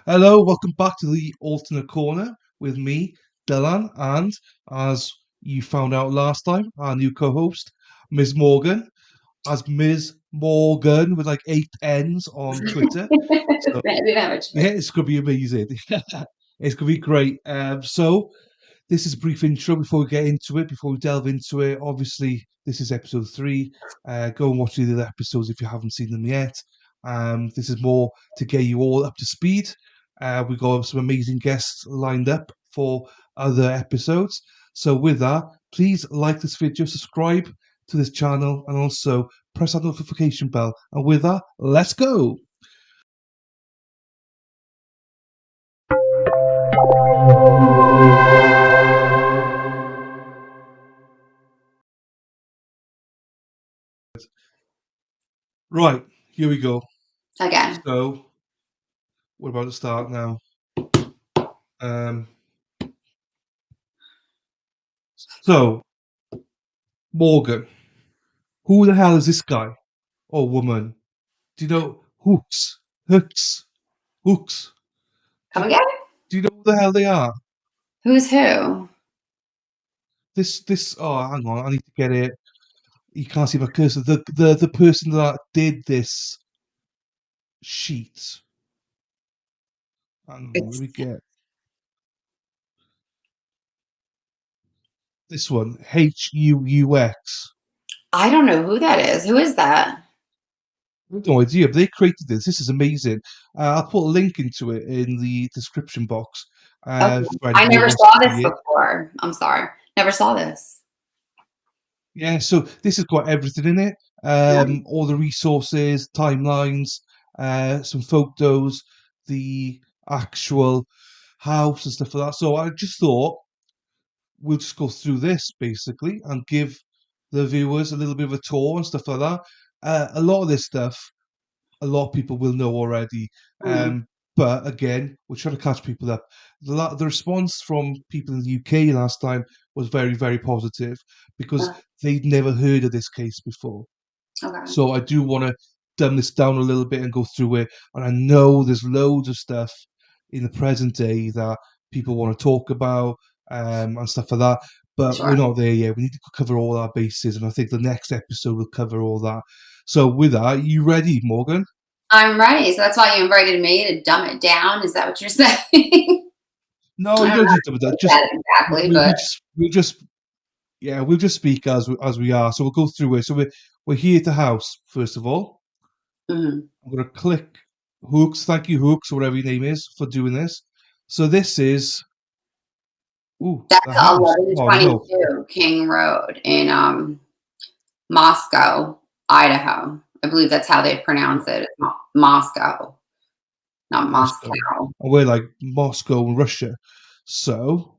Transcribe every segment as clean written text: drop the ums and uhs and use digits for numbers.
Hello, welcome back to the alternate corner with me, Dylan, and as you found out last time, our new co-host, Ms. Morgan, as Ms. Morgan with like 8 N's on Twitter. So I didn't have a yeah, choice. it's gonna be amazing. It's gonna be great. So this is a brief intro before we get into it, before we delve into it. Obviously, this is episode 3. Go and watch the other episodes if you haven't seen them yet. This is more to get you all up to speed. We've got some amazing guests lined up for other episodes. So, with that, please like this video, subscribe to this channel, and also press that notification bell. And with that, let's go. Right, here we go. Again. So, we're about to start now. Um, so, Morgan, who the hell is this guy or woman? Do you know Hooks? Hooks? Hooks? Do, Come again? do you know who the hell they are? Who's who? Oh, hang on, I need to get it. You can't see my cursor. The person that did this sheet. Hang on, let It's me get this one. HUUX. I don't know who that is. Who is that? I have no idea, but they created this. This is amazing. I'll put a link into it in the description box Okay. for I anybody who never wants to saw this see it. before. I'm sorry. Never saw this. Yeah, so this has got everything in it. Nice. All the resources, timelines, some photos, the actual house and stuff like that. So I just thought we'll just go through this basically and give the viewers a little bit of a tour and stuff like that. A lot of this stuff a lot of people will know already. Mm, But again, we're trying to catch people up. The response from people in the UK last time was very, very positive because they'd never heard of this case before. okay. So I do want to dumb this down a little bit and go through it. And I know there's loads of stuff in the present day that people want to talk about and stuff like that. But we're Sure. not there yet. We need to cover all our bases, and I think the next episode will cover all that. So with that, you ready, Morgan? I'm ready. So that's why you invited me to dumb it down. Is that what you're saying? I No, you don't know don't how need to to do that. say Just that exactly, we but just we just yeah, we'll just speak as we are. So we'll go through it. So we're here at the house first of all. mhm. I'm gonna click Hooks. Thank you, Hooks, or whatever your name is, for doing this. So this is That's the house. Oh no, 1122 King Road in Moscow, Idaho. I believe that's how they pronounce it. It's Moscow, not Moscow. Moscow. And we're like Moscow and Russia. So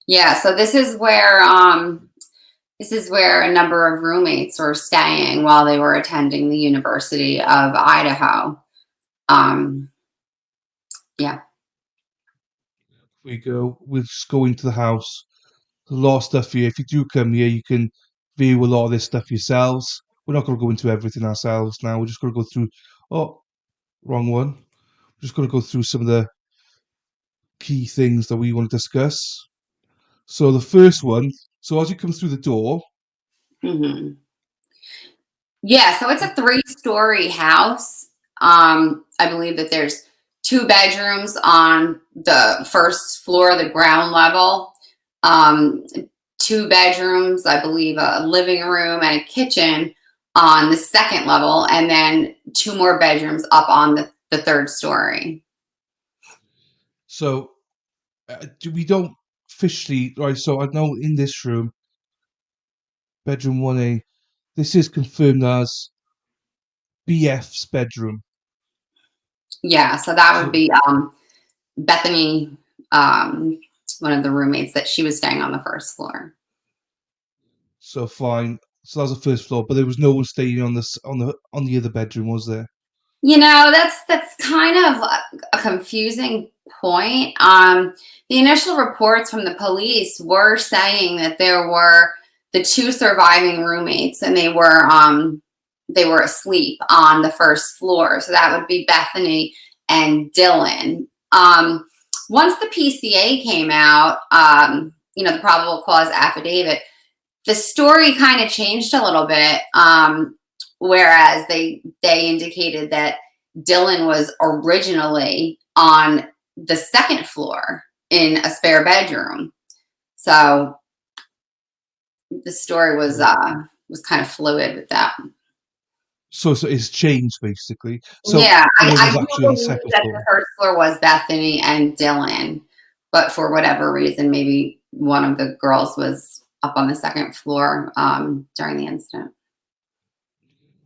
Yeah, so this is where a number of roommates were staying while they were attending the University of Idaho. Um, yeah, we go. We'll just go into the house. There's a lot of stuff here. If you do come here, you can view a lot of this stuff yourselves. We're not going to go into everything ourselves now. We're just going to go through. Oh, wrong one. We're just going to go through some of the key things that we want to discuss. So the first one. So as you come through the door, hmm yeah. So it's a three-story house. I believe that there's two bedrooms on the first floor, the ground level. Um, Two bedrooms, I believe, a living room and a kitchen on the second level, and then two more bedrooms up on the third story. so we don't officially right. So I know in this room, bedroom 1A, this is confirmed as BF's bedroom. Yeah, so that would So be Bethany, um, one of the roommates that she was staying on the first floor. so fine. So that was the first floor, but there was no one staying on this on the other bedroom, was there? You know, that's kind of a confusing point. The initial reports from the police were saying that there were the two surviving roommates, and they were asleep on the first floor. So that would be Bethany and Dylan. Once the PCA came out, the probable cause affidavit, the story kind of changed a little bit. Whereas they indicated that Dylan was originally on the second floor in a spare bedroom. So the story was kind of fluid with that. So it's changed basically. So Yeah, Dylan I was do actually on the believe second that the floor. first floor was Bethany and Dylan, but for whatever reason, maybe one of the girls was up on the second floor during the incident.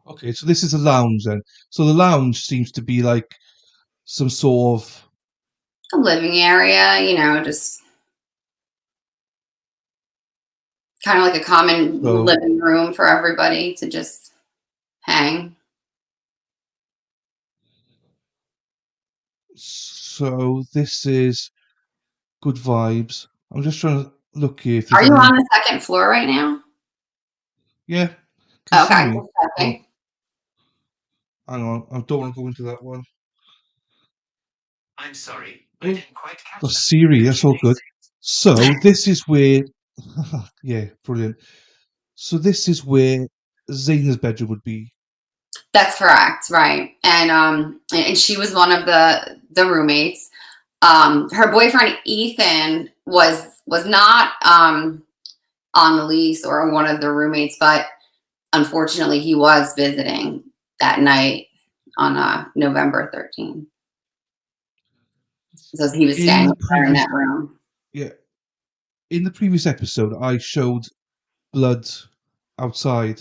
Okay, so this is a lounge then. So the lounge seems to be like some sort of A living area, just kind of like a common so living room for everybody to just hang. so this is good vibes. I'm just trying to look here if Are there's you any. on the second floor right now? Yeah, can you see Okay, me? just Oh, checking. hang on, I don't want to go into that one. I'm sorry, I Oh, didn't quite catch got that. Siri, Could that's you all please good. So this is where, yeah, brilliant. So this is where Zaina's bedroom would be. That's correct, right? And she was one of the roommates. Her boyfriend Ethan was not on the lease or one of the roommates, but unfortunately he was visiting that night on November 13th. So he was In staying the with her in previous, that room. yeah, in the previous episode, I showed blood outside.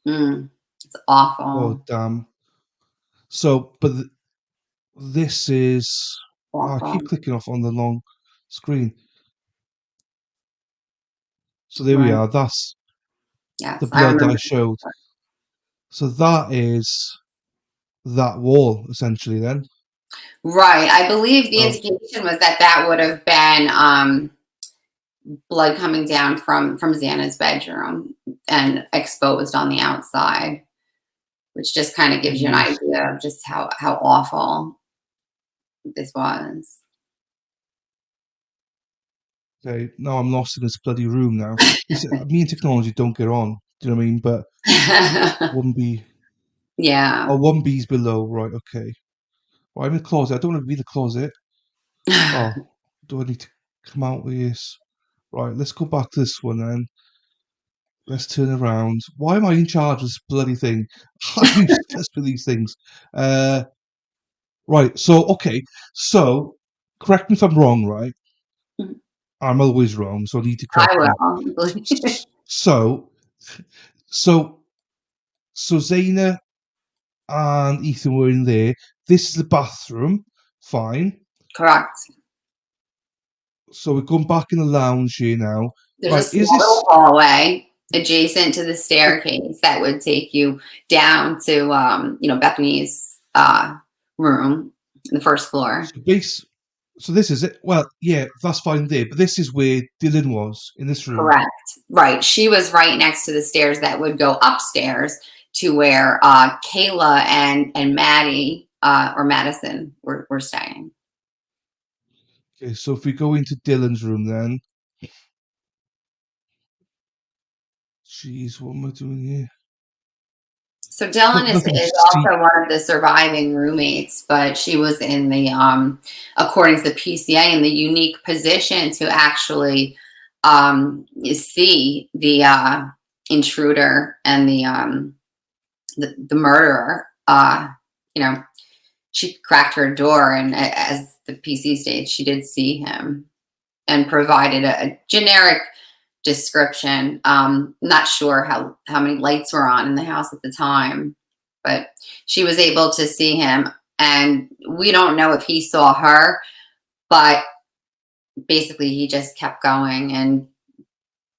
It's Oh awful, damn! So, but this is. Oh, I awful. keep clicking off on the long screen. So there we Right. are. That's the Yes, I blood that I remember. showed. So that is that wall essentially. Then. Right. I believe the So, indication was that that would have been blood coming down from Xana's bedroom and exposed on the outside, which just kind of gives you an jeez. idea of just how awful this was. Okay, now I'm lost in this bloody room now. This me and technology don't get on. Do you know what I mean? But one B, Yeah. oh, one B's below. Right. Okay. Right, I'm in the closet. I don't want to be in the closet. Oh, do I need to come out with this? Right. Let's go back to this one then. Let's turn around. Why am I in charge of this bloody thing? I'm useless for these things. Uh, right. So okay. So correct me if I'm wrong. Right. I'm always wrong, so I need to I correct me. will. So, so, so Zaina and Ethan were in there. This is the bathroom. Fine. Correct. So we're going back in the lounge here now. There's a Right. Is small this little hallway adjacent to the staircase that would take you down to Bethany's room, the first floor. so base? So this is it. Well, yeah, that's fine there. But this is where Dylan was in this room. Correct. Right. She was right next to the stairs that would go upstairs to where Kayla and Maddie or Madison were staying. Okay. So if we go into Dylan's room, then, jeez, what am I doing here? So Dylan Nothing to is see. also one of the surviving roommates, but she was in the, according to the PCA, in the unique position to actually see the intruder and the murderer. She cracked her door, and as the PC states, she did see him and provided a generic description. Not sure how many lights were on in the house at the time, but she was able to see him, and we don't know if he saw her, but basically he just kept going, and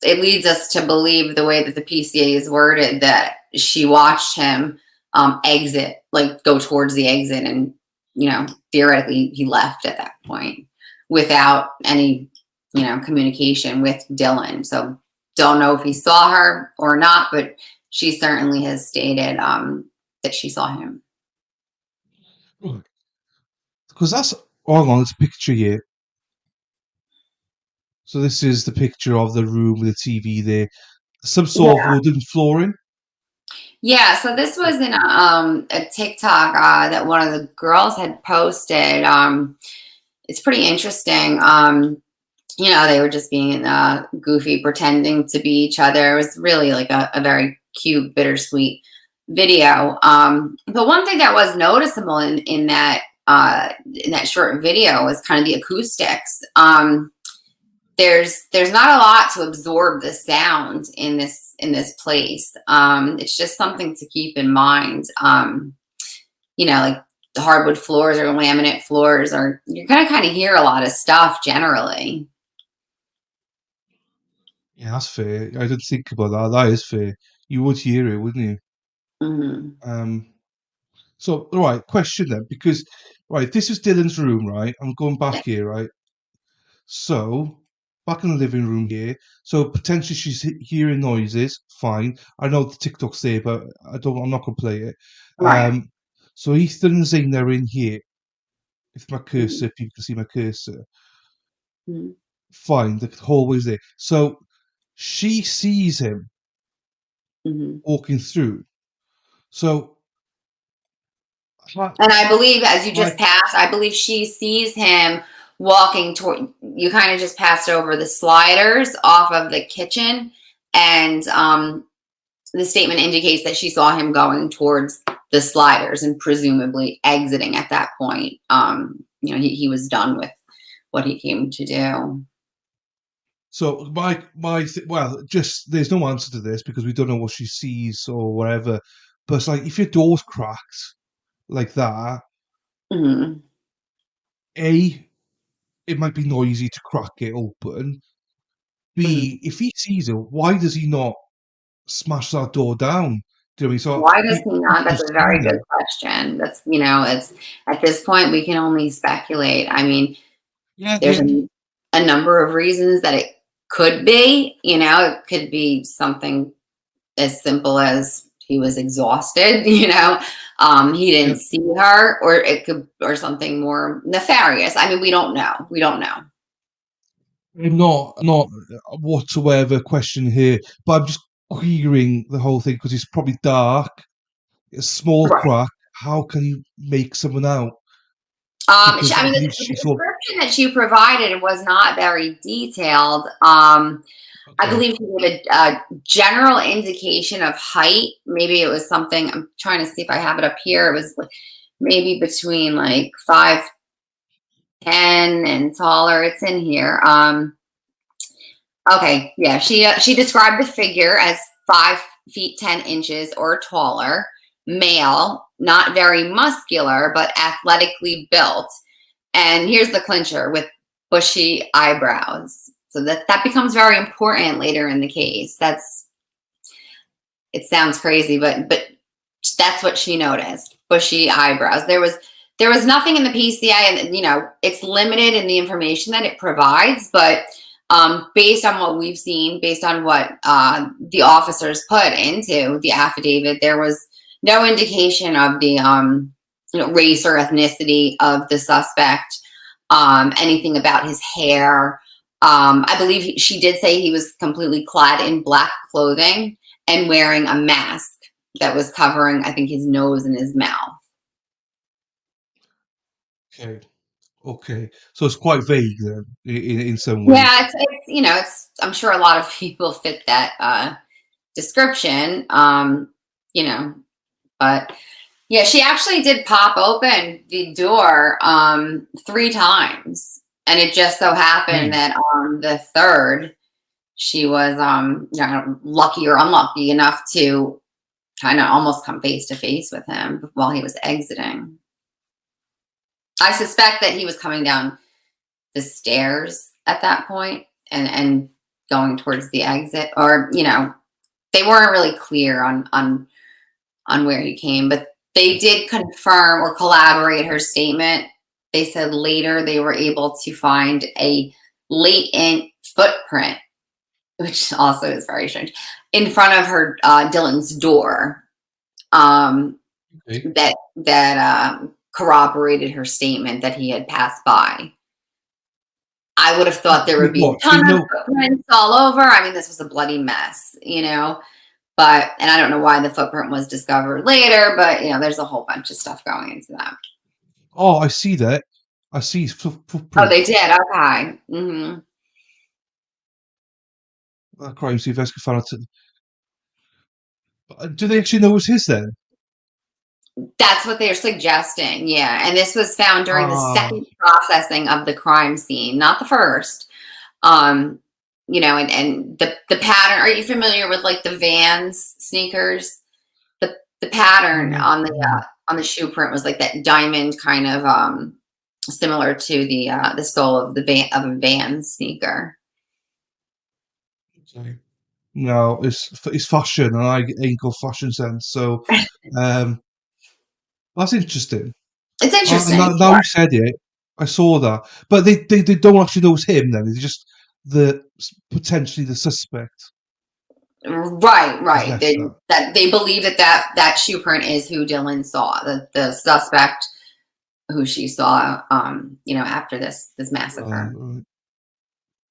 it leads us to believe the way that the PCA is worded that she watched him exit, like go towards the exit, and theoretically he left at that point without any communication with Dylan. So don't know if he saw her or not, but she certainly has stated that she saw him. Because hold on, it's a picture here. So this is the picture of the room with the TV there. Some sort of Yeah. wooden flooring. Yeah, so this was in a TikTok that one of the girls had posted. It's pretty interesting. They were just being goofy, pretending to be each other. It was really like a very cute, bittersweet video. But one thing that was noticeable in that short video was kind of the acoustics. There's not a lot to absorb the sound in this place. It's just something to keep in mind. Like the hardwood floors or laminate floors, or you're gonna kind of hear a lot of stuff generally. Yeah, that's fair. I didn't think about that. That is fair. You would hear it, wouldn't you? Hmm. So, right, question then, because, right, this is Dylan's room, right? I'm going back Yeah. here, right? So, back in the living room here. So, potentially she's hearing noises. Fine. I know the TikTok's there, but I'm not going to play it. Right. Um, so Ethan and Zane are in here. If my Hmm. cursor, people can see my cursor. Hmm. Fine, the hallway's there. So, she sees him Hmm. walking through. So, And I believe as you just like, passed, I believe she sees him walking toward you. Kind of just passed over the sliders off of the kitchen, and the statement indicates that she saw him going towards the sliders and presumably exiting at that point. He was done with what he came to do. so well, just there's no answer to this because we don't know what she sees or whatever. But it's like if your door's cracked like that, Hmm. A, it might be noisy to crack it open. Hmm. B, if he sees her, why does he not smash that door down? Do you know what I mean? So Why does he not? people That's have a seen very good her. question. It's at this point we can only speculate. I mean, Yeah, there's yeah. a number of reasons that it could be. It could be something as simple as he was exhausted. He Yeah. didn't see her, or it could, or something more nefarious. I mean, we don't know. We don't know. I'm not whatsoever question here, but I'm just querying the whole thing because it's probably dark, a small Right. crack. How can you make someone out? Because I I mean, believe the she saw. description that she provided was not very detailed. I Okay. believe he gave a general indication of height. Maybe it was something. I'm trying to see if I have it up here. It was maybe between like 5'10" and taller. It's in here. Okay, yeah. She described the figure as 5 feet 10 inches or taller, male, not very muscular, but athletically built. And here's the clincher, with bushy eyebrows. So that becomes very important later in the case. It sounds crazy, but that's what she noticed. Bushy eyebrows. There was nothing in the PCI, and it's limited in the information that it provides, but based on what we've seen, based on what the officers put into the affidavit, there was no indication of the race or ethnicity of the suspect, anything about his hair. I believe she did say he was completely clad in black clothing and wearing a mask that was covering, I think, his nose and his mouth. Okay. Okay. So it's quite vague then, in some ways. Yeah, it's I'm sure a lot of people fit that description. You know, but yeah, she actually did pop open the door 3 times, and it just so happened Three. that on the third, she was lucky or unlucky enough to kind of almost come face to face with him while he was exiting. I suspect that he was coming down the stairs at that point and going towards the exit, or they weren't really clear on where he came, but they did confirm or collaborate her statement. They said later they were able to find a latent footprint, which also is very strange, in front of her Dylan's door. Um, Okay. that corroborated her statement that he had passed by. I would have thought there would Wait, be a what? So ton of no. footprints all over. I mean, this was a bloody mess, but, and I don't know why the footprint was discovered later, but, there's a whole bunch of stuff going into that. Oh, I see that. I see his Oh, they footprints. did. Okay. Crime scene investigator found out. Do they actually know it was his then? That's what they're suggesting. Yeah. And this was found during the Ah, second processing of the crime scene, not the first. Um, and the pattern. Are you familiar with like the Vans sneakers? The pattern no, no. on the shoe print was like that diamond kind of similar to the sole of of a Vans sneaker. Okay. No, it's fashion, and I ain't got fashion sense. So, um, that's interesting. It's And interesting. now you said it, I saw that. But they don't actually know it's him. Then it's just potentially the suspect has Right. left that. They believe that shoe print is who Dylan saw, the suspect who she saw, after this Right, massacre. right.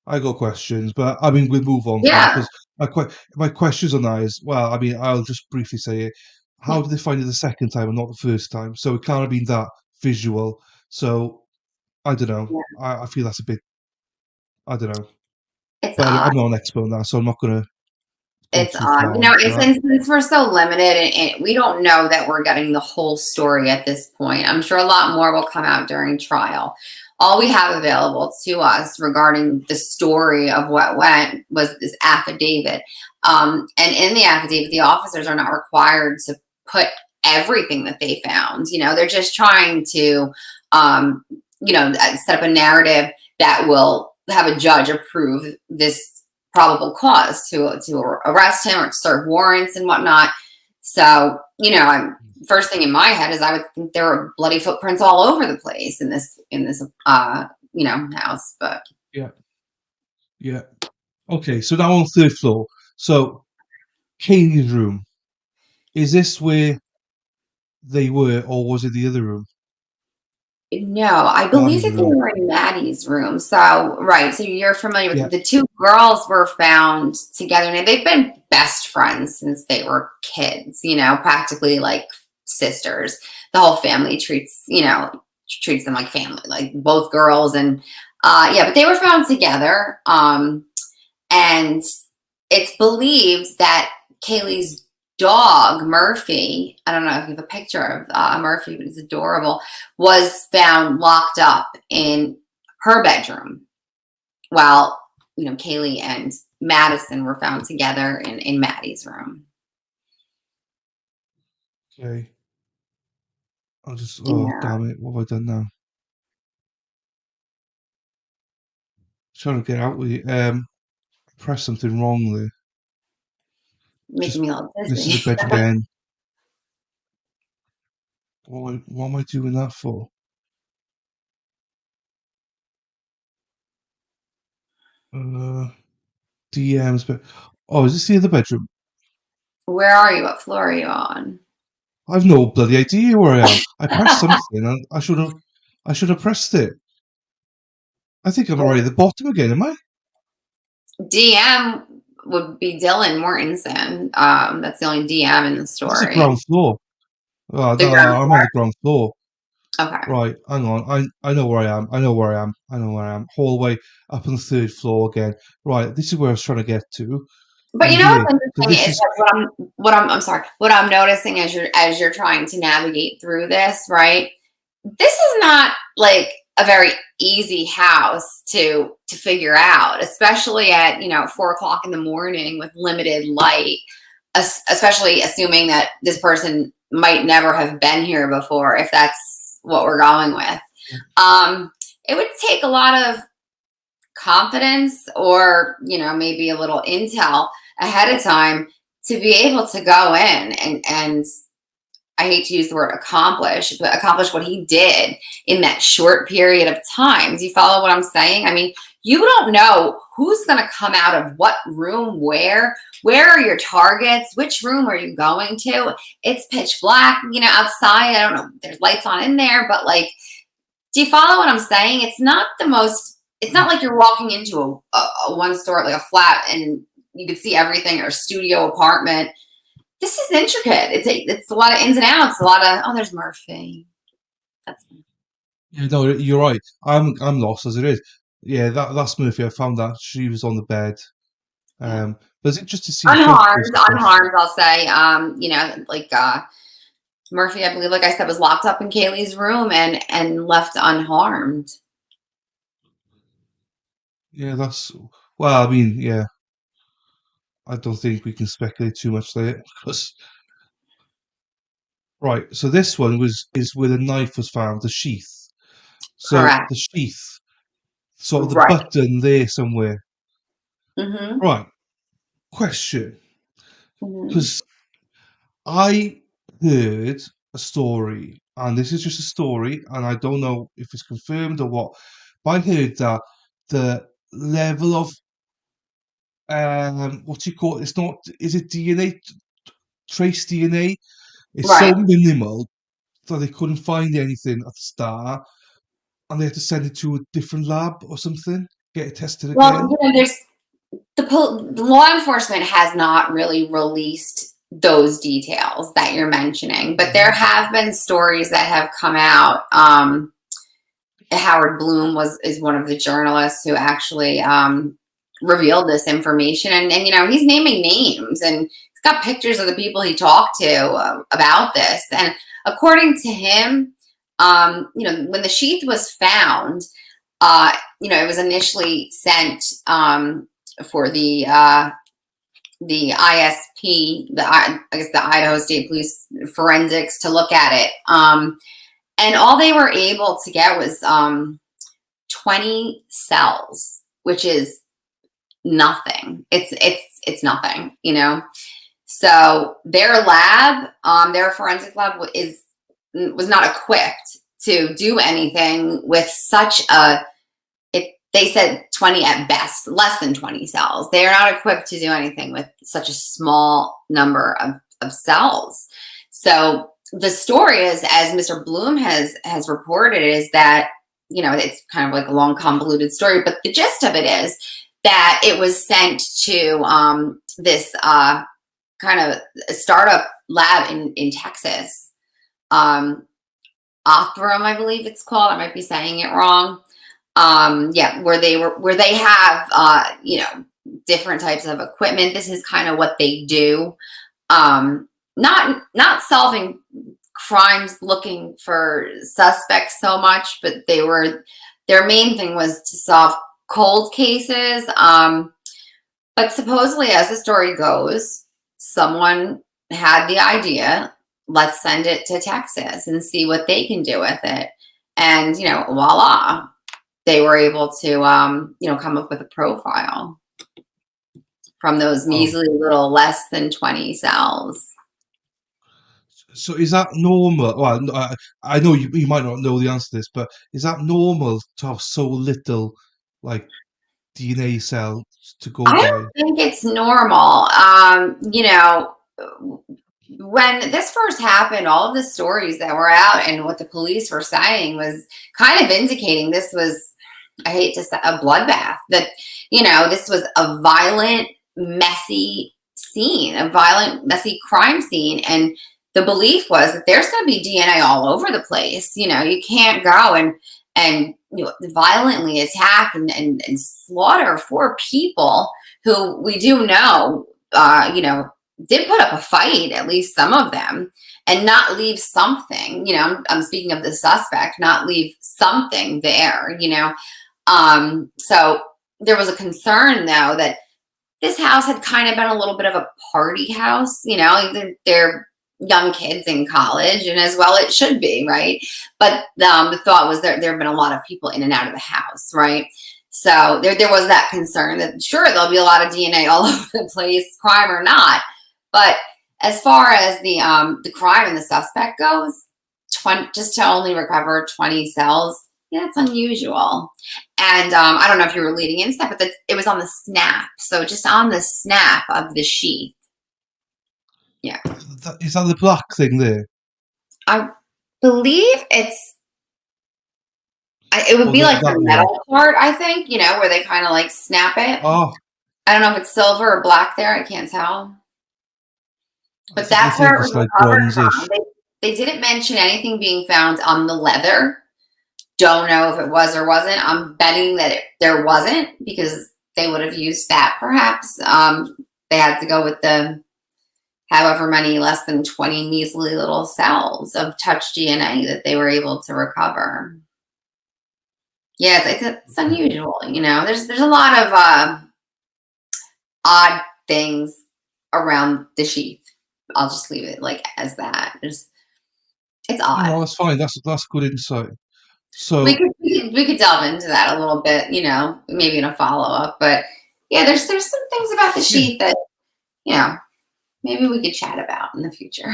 I got questions, but I mean, we'll move on from that Yeah. because my questions on that is, well, I mean, I'll just briefly say it. How Yeah. did they find it the second time and not the first time? So it can't have been that visual. So I don't know. Yeah. I feel that's a bit. I don't know. It's But odd. I'm not an expert on that, so I'm not going to go It's too odd. far onto And that. since we're so limited and we don't know that we're getting the whole story at this point, I'm sure a lot more will come out during trial. All we have available to us regarding the story of what went was this affidavit. And in the affidavit, the officers are not required to put everything that they found. They're just trying to, set up a narrative that will have a judge approve this probable cause to arrest him or to serve warrants and whatnot. So, first thing in my head is I would think there were bloody footprints all over the place in this house. But Yeah, yeah. Okay, so now on the third floor. So Katie's room. Is this where they were, or was it the other room? no, I believe Maddie's that they room. were in Maddie's room. So, right. So you're familiar Yeah. with the two girls were found together and they've been best friends since they were kids, practically like sisters. The whole family treats them like family, like both girls. And yeah, but they were found together. And it's believed that Kaylee's dog, Murphy, I don't know if you have a picture of Murphy, but it's adorable, was found locked up in her bedroom while, Kaylee and Madison were found together in Maddie's room. Okay. I'll just. Oh Yeah, damn it! What have I done now? Trying to get out with it. Press something wrong there. making Just me a little this is dizzy. the bed again. What am I doing that for? Uh, DMs, but oh, is this the other bedroom? Where are you? What floor are you on? I've no bloody idea where I am. I pressed something, and I should have pressed it. I think I'm already at the bottom again. Am I? DM would be Dylan Mortensen. That's the only DM in the That's the story. ground floor. Oh The no, ground I'm on floor. the ground floor. Okay. Right, hang on. I know where I am. I know where I am. I know where I am. Hallway up on the third floor again. Right, this is where I was trying to get to. But I'm you know here. what's So interesting this is is that I'm sorry, what I'm noticing as you're trying to navigate through this, right? This is not like a very easy house to figure out, especially at 4 o'clock in the morning with limited light, especially assuming that this person might never have been here before, if that's what we're going with. It would take a lot of confidence or maybe a little intel ahead of time to be able to go in and I hate to use the word accomplish, but accomplish what he did in that short period of time. Do you follow what I'm saying? I mean, you don't know who's going to come out of what room, where are your targets, which room are you going to? It's pitch black, outside. I don't know, there's lights on in there, but like, do you follow what I'm saying? It's not like you're walking into a one store, like a flat, and you can see everything, or a studio apartment. This is intricate. It's a lot of ins and outs, a lot of, oh, there's Murphy. Yeah, no, you're right. I'm lost as it is. Yeah, that's Murphy. I found that she was on the bed. Yeah. But it's interesting to see the photos Unharmed, and stuff. I'll say. Murphy, I believe, like I said, was locked up in Kaylee's room and left unharmed. Yeah, well, I mean, yeah. I don't think we can speculate too much there because right. So this one is where the knife was found, the sheath. So Correct. the sheath, sort of the Right. button there somewhere. Mm-hmm. Right. Question, Mm-hmm. because I heard a story, and this is just a story, and I don't know if it's confirmed or what, but I heard that the level of what do you call it? It's not. Is it DNA? Trace DNA? It's so Right. minimal that they couldn't find anything at the start, and they had to send it to a different lab or something, get it tested Well, again. there's the law enforcement has not really released those details that you're mentioning, but there Mhm. have been stories that have come out. Howard Bloom is one of the journalists who actually revealed this information, and he's naming names, and he's got pictures of the people he talked to about this. And according to him, when the sheath was found, it was initially sent for the ISP, I guess the Idaho State Police Forensics, to look at it. And all they were able to get was 20 cells, which is nothing. It's nothing, So their lab, their forensic lab, was not equipped to do anything with such they said 20 at best, less than 20 cells. They are not equipped to do anything with such a small number of cells. So the story is, as Mr. Bloom has reported, is that, it's kind of like a long, convoluted story, but the gist of it is that it was sent to this kind of startup lab in Texas. Othram, I believe it's called. I might be saying it wrong. Where they have different types of equipment. This is kind of what they do. Not solving crimes, looking for suspects so much, but their main thing was to solve cold cases. But supposedly, as the story goes, someone had the idea, let's send it to Texas and see what they can do with it. And, voila, they were able to, come up with a profile from those Oh, measly little less than 20 cells. so is that normal? Well, I know you might not know the answer to this, but is that normal to have so little, like, DNA cells to go I by? don't think it's normal. When this first happened, all of the stories that were out and what the police were saying was kind of indicating this was, I hate to say, a bloodbath. That, this was a violent, messy scene, a violent, messy crime scene. And the belief was that there's going to be DNA all over the place. You can't go and violently attack and slaughter 4 people who we do know, did put up a fight, at least some of them, and not leave something. I'm speaking of the suspect, not leave something there. So there was a concern, though, that this house had kind of been a little bit of a party house. They're young kids in college, and as well it should be, right? But the thought was there have been a lot of people in and out of the house, right? So there was that concern that, sure, there'll be a lot of DNA all over the place, crime or not. But as far as the crime and the suspect goes, 20, just to only recover 20 cells, yeah, it's unusual. And I don't know if you were leading into that, but it was on the snap. So just on the snap of the sheath. Yeah. Is that the black thing there? I believe it would Oh, be like that the one. metal part, I think, where they kind of like snap it. Oh, I don't know if it's silver or black there. I can't tell. But I that's where think it was it's like recovered bronzish. from. They didn't mention anything being found on the leather. Don't know if it was or wasn't. I'm betting that there wasn't, because they would have used that perhaps. They had to go with the however many less than 20 measly little cells of touch DNA that they were able to recover. Yeah, it's unusual. There's a lot of odd things around the sheath. I'll just leave it like as that. It's odd. No, that's fine. That's good insight. We So could we could delve into that a little bit, maybe in a follow up. But yeah, there's some things about the yeah, sheath that you know maybe we could chat about in the future.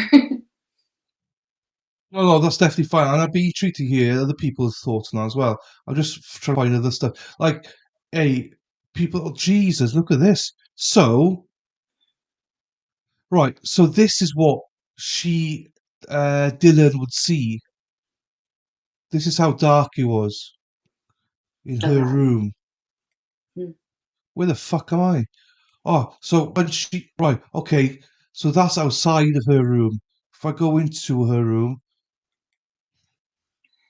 no, that's definitely fine, and I'd be intrigued to hear other people's thoughts on that as well. I'm just trying to find other stuff. Like, hey, people, oh, Jesus, look at this. So, right, so this is what Dylan would see. This is how dark it was in her Okay. room. Hmm. Where the fuck am I? Oh, so when right, okay, so that's outside of her room. If I go into her room,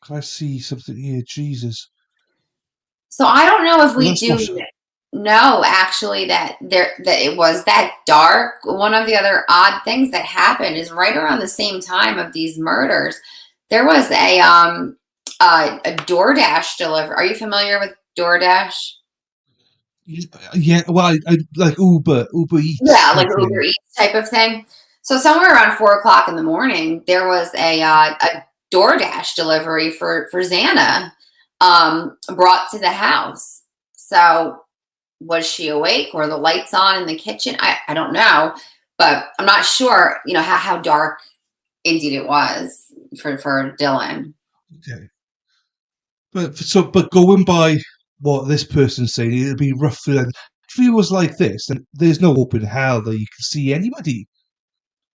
can I see something here? Jesus. So I don't know if Well, we that's not. do know actually that it was that dark. One of the other odd things that happened is right around the same time of these murders, there was a DoorDash delivery. Are you familiar with DoorDash? Yeah, well, I like Uber Eats Yeah, like type Uber thing. Eats type of thing. So somewhere around 4 o'clock in the morning, there was a DoorDash delivery for Xana, brought to the house. So was she awake? Were the lights on in the kitchen? I don't know, but I'm not sure. How dark indeed it was for Dylan. Okay, but going by what this person's saying, it'd be roughly like if it was like this, then there's no hope in hell that you can see anybody.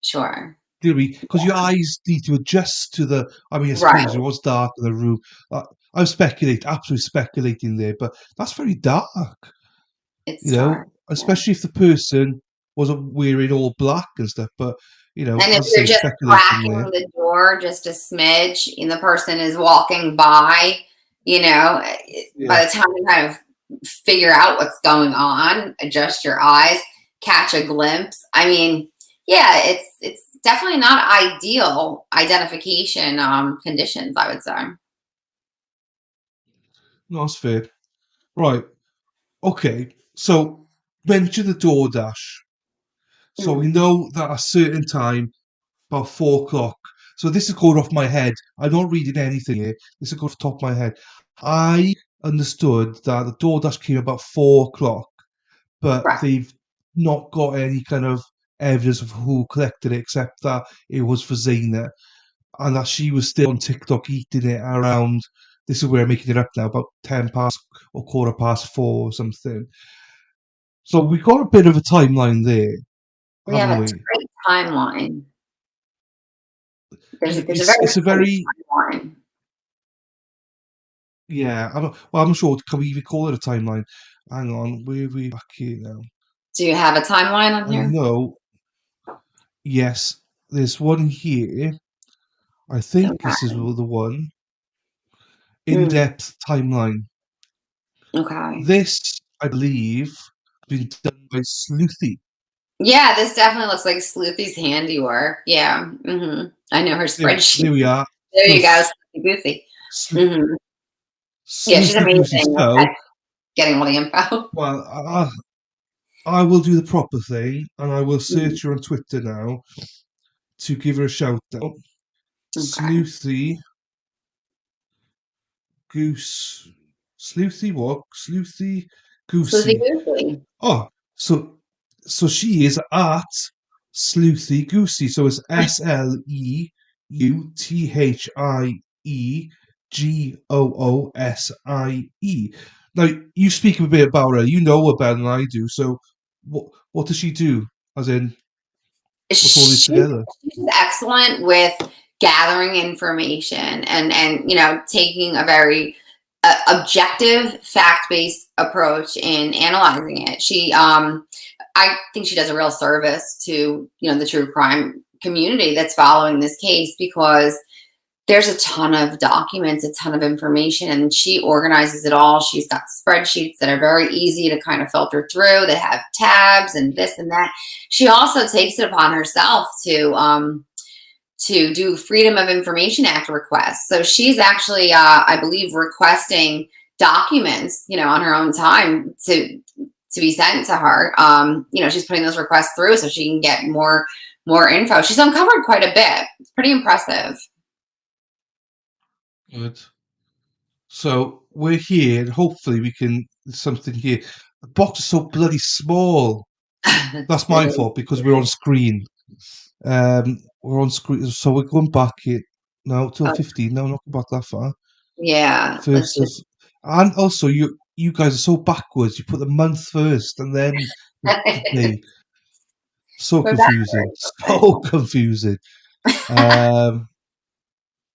Sure, Because your eyes need to adjust to the. I mean, I right. suppose it was dark in the room. Uh, I'm absolutely speculating there, but that's very dark. It's dark. Yeah. Especially if the person wasn't wearing all black and stuff. But And if as I you're say, just speculating cracking there. the door just a smidge and the person is walking by, Yeah. by the time you kind of figure out what's going on, adjust your eyes, catch a glimpse. I mean, yeah, it's definitely not ideal identification conditions, I would say. No, that's fair. Right. Okay. So mention the DoorDash. So we Mhm. know that at a certain time, about 4 o'clock. So this is going off my head. I'm not reading anything here. This is going off the top of my head. I understood that the DoorDash came about 4 o'clock, but Correct. they've not got any kind of evidence of who collected it, except that it was for Zaina and that she was still on TikTok eating it around. This is where I'm making it up now, about 10 past or quarter past 4 or something. So we got a bit of a timeline there, We have haven't a we? tight timeline. There's a very It's a tight very timeline. yeah. I'm not sure. Can we even call it a timeline? Hang on, where are we back here now? Do you have a timeline on I here? know. Yes, there's one here. I think this is Okay. the one. Mm, In-depth timeline. okay. This, I believe, has been done by Sleuthy. Yeah, this definitely looks like Sloopy's handiwork. Yeah. I know her spreadsheet. There we are. There So you go, Sloopy Goosey. hmm Yeah, she's Sleuthy Goosey. amazing at So, getting all the info. well, I will do the proper thing, and I will Mhm. search her on Twitter now to give her a shout out. Okay. Sleuthy Goose. Sleuthy what? Sleuthy Sloopy Goosey. Goosey. Oh, so she is at Sleuthy Goosey. So it's SLEUTHIEGOOSIE. Now you speak a bit about her. You know her better than I do. So what does she do? As in, what's all this together? She's excellent with gathering information and taking a very objective, fact-based approach in analyzing it. I think she does a real service to the true crime community that's following this case, because there's a ton of documents, a ton of information, and she organizes it all. She's got spreadsheets that are very easy to kind of filter through. They have tabs and this and that. She also takes it upon herself to do Freedom of Information Act requests. So she's actually, I believe, requesting documents, on her own time to be sent to her. She's putting those requests through so she can get more info. She's uncovered quite a bit. It's pretty impressive. Good. So we're here, and hopefully we can something here. The box is so bloody small. That's my fault because we're on screen. We're on screen, so we're going back it now till 15. No, not going back that far. Yeah. First of, and also you guys are so backwards. You put the month first and then the day. So We're confusing. backwards. So confusing. Um,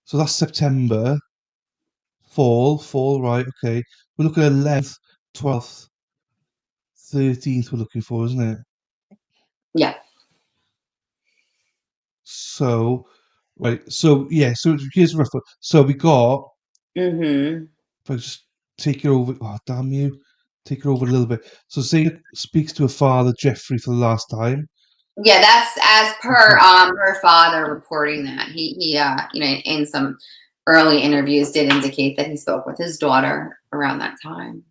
so that's September. Fall, right? Okay. We're looking at 11th, 12th, 13th. We're looking for, isn't it? Yeah. So, right. So yeah. So here's a rough. So we got. Mm-hmm. If I just take it over. Oh damn you! Take it over a little bit. So Zena speaks to her father Jeffrey for the last time. Yeah, that's as per Okay. her father reporting that he in some early interviews did indicate that he spoke with his daughter around that time.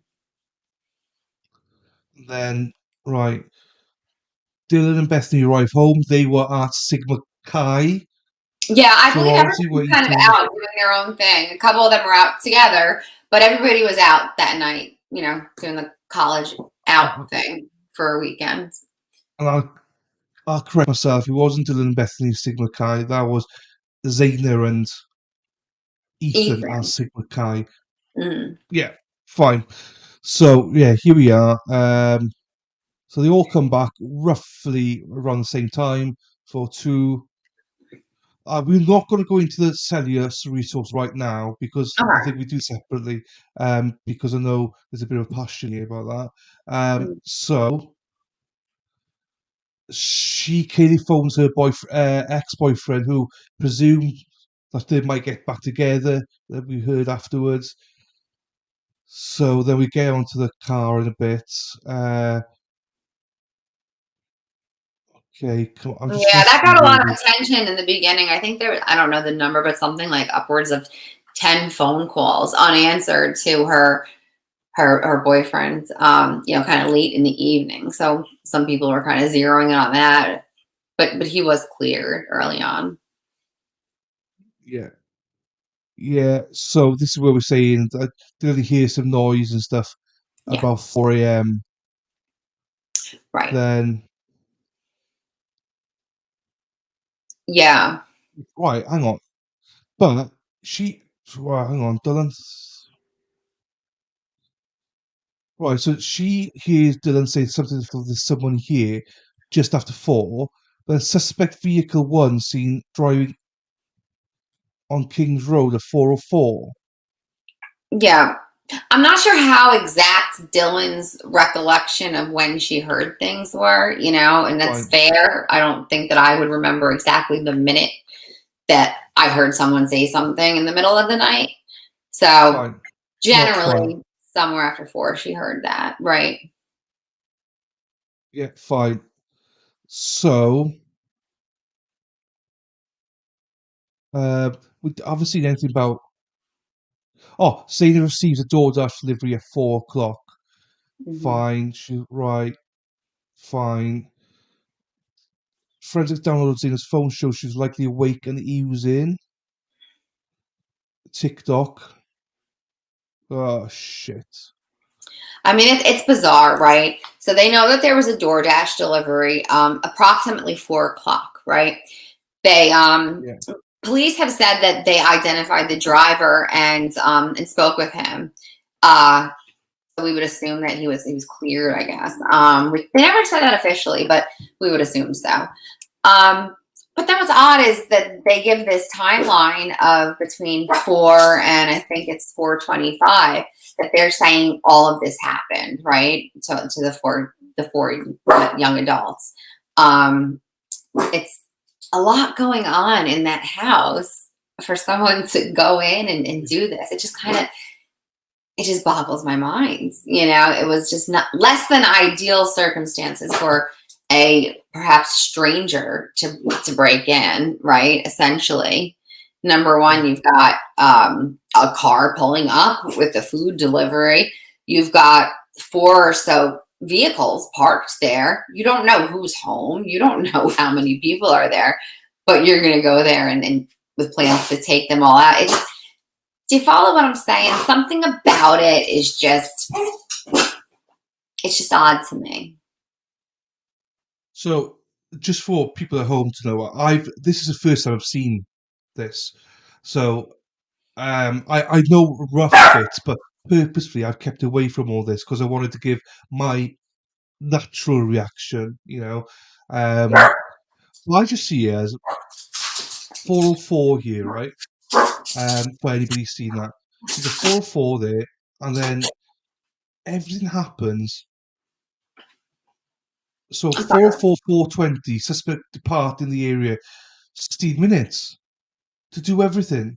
Then right. Dylan and Bethany arrive home. They were at Sigma Chi. Yeah, I So believe obviously everybody's we're kind of eating. out doing their own thing. A couple of them were out together, but everybody was out that night, doing the college out thing for a weekend. And I'll correct myself. It wasn't Dylan and Bethany Sigma Chi. That was Zena and Ethan as Ethan. Sigma Chi. Mm. Yeah, fine. So yeah, here we are. So they all come back roughly around the same time for two. We're not going to go into the cellular resource right now because All I right. think we do separately. Because I know there's a bit of a passion here about that. Mm. So Katie phones her ex-boyfriend, who presumed that they might get back together. That we heard afterwards. So then we get onto the car in a bit. Okay, come on, I'm just Yeah, trying to that see got a where lot of we. attention in the beginning. I think I don't know the number, but something like upwards of 10 phone calls unanswered to her boyfriend, kind of late in the evening. So some people were kind of zeroing in on that, but he was cleared early on. Yeah, yeah. So this is where we're saying I did hear some noise and stuff Yeah, about 4 a.m. right. Then Yeah. right, hang on, but right, hang on, Dylan. Right, so she hears Dylan say something for there's someone here just after 4. Then suspect vehicle 1 seen driving on King's Road at 4:04. Yeah. I'm not sure how exact Dylan's recollection of when she heard things were, and that's Right, fair. I don't think that I would remember exactly the minute that I heard someone say something in the middle of the night. So fine. No, fine. generally, somewhere after 4, she heard that, right? Yeah, fine. So, we haven't seen anything about. Oh, Zena receives a DoorDash delivery at 4 o'clock. Hmm. Fine. Right. Fine. Forensics downloaded Zena's phone shows she was likely awake and using TikTok. Oh shit. I mean, it's bizarre, right? So they know that there was a DoorDash delivery, approximately 4 o'clock, right? They Yeah. Police have said that they identified the driver and spoke with him. So we would assume that he was cleared, I guess. They never said that officially, but we would assume so. But then what's odd is that they give this timeline of between 4 and I think it's 4:25 that they're saying all of this happened, right? To the four young adults. It's a lot going on in that house for someone to go in and do this. It just boggles my mind. It was just not less than ideal circumstances for a perhaps stranger to break in, right? Essentially, number one, you've got a car pulling up with a food delivery. You've got 4 or so vehicles parked there. You don't know who's home. You don't know how many people are there, but you're going to go there and with plans to take them all out. Do you follow what I'm saying? Something about it is it's just odd to me. So, just for people at home to know, this is the first time I've seen this. So, I know rough bits, but purposefully I've kept away from all this because I wanted to give my natural reaction. Well, I just see it as 404 here, right? For anybody seen that, there's a 404 there, and then everything happens. So I'm sorry. 404, 420, suspect depart in the area, 16 minutes to do everything.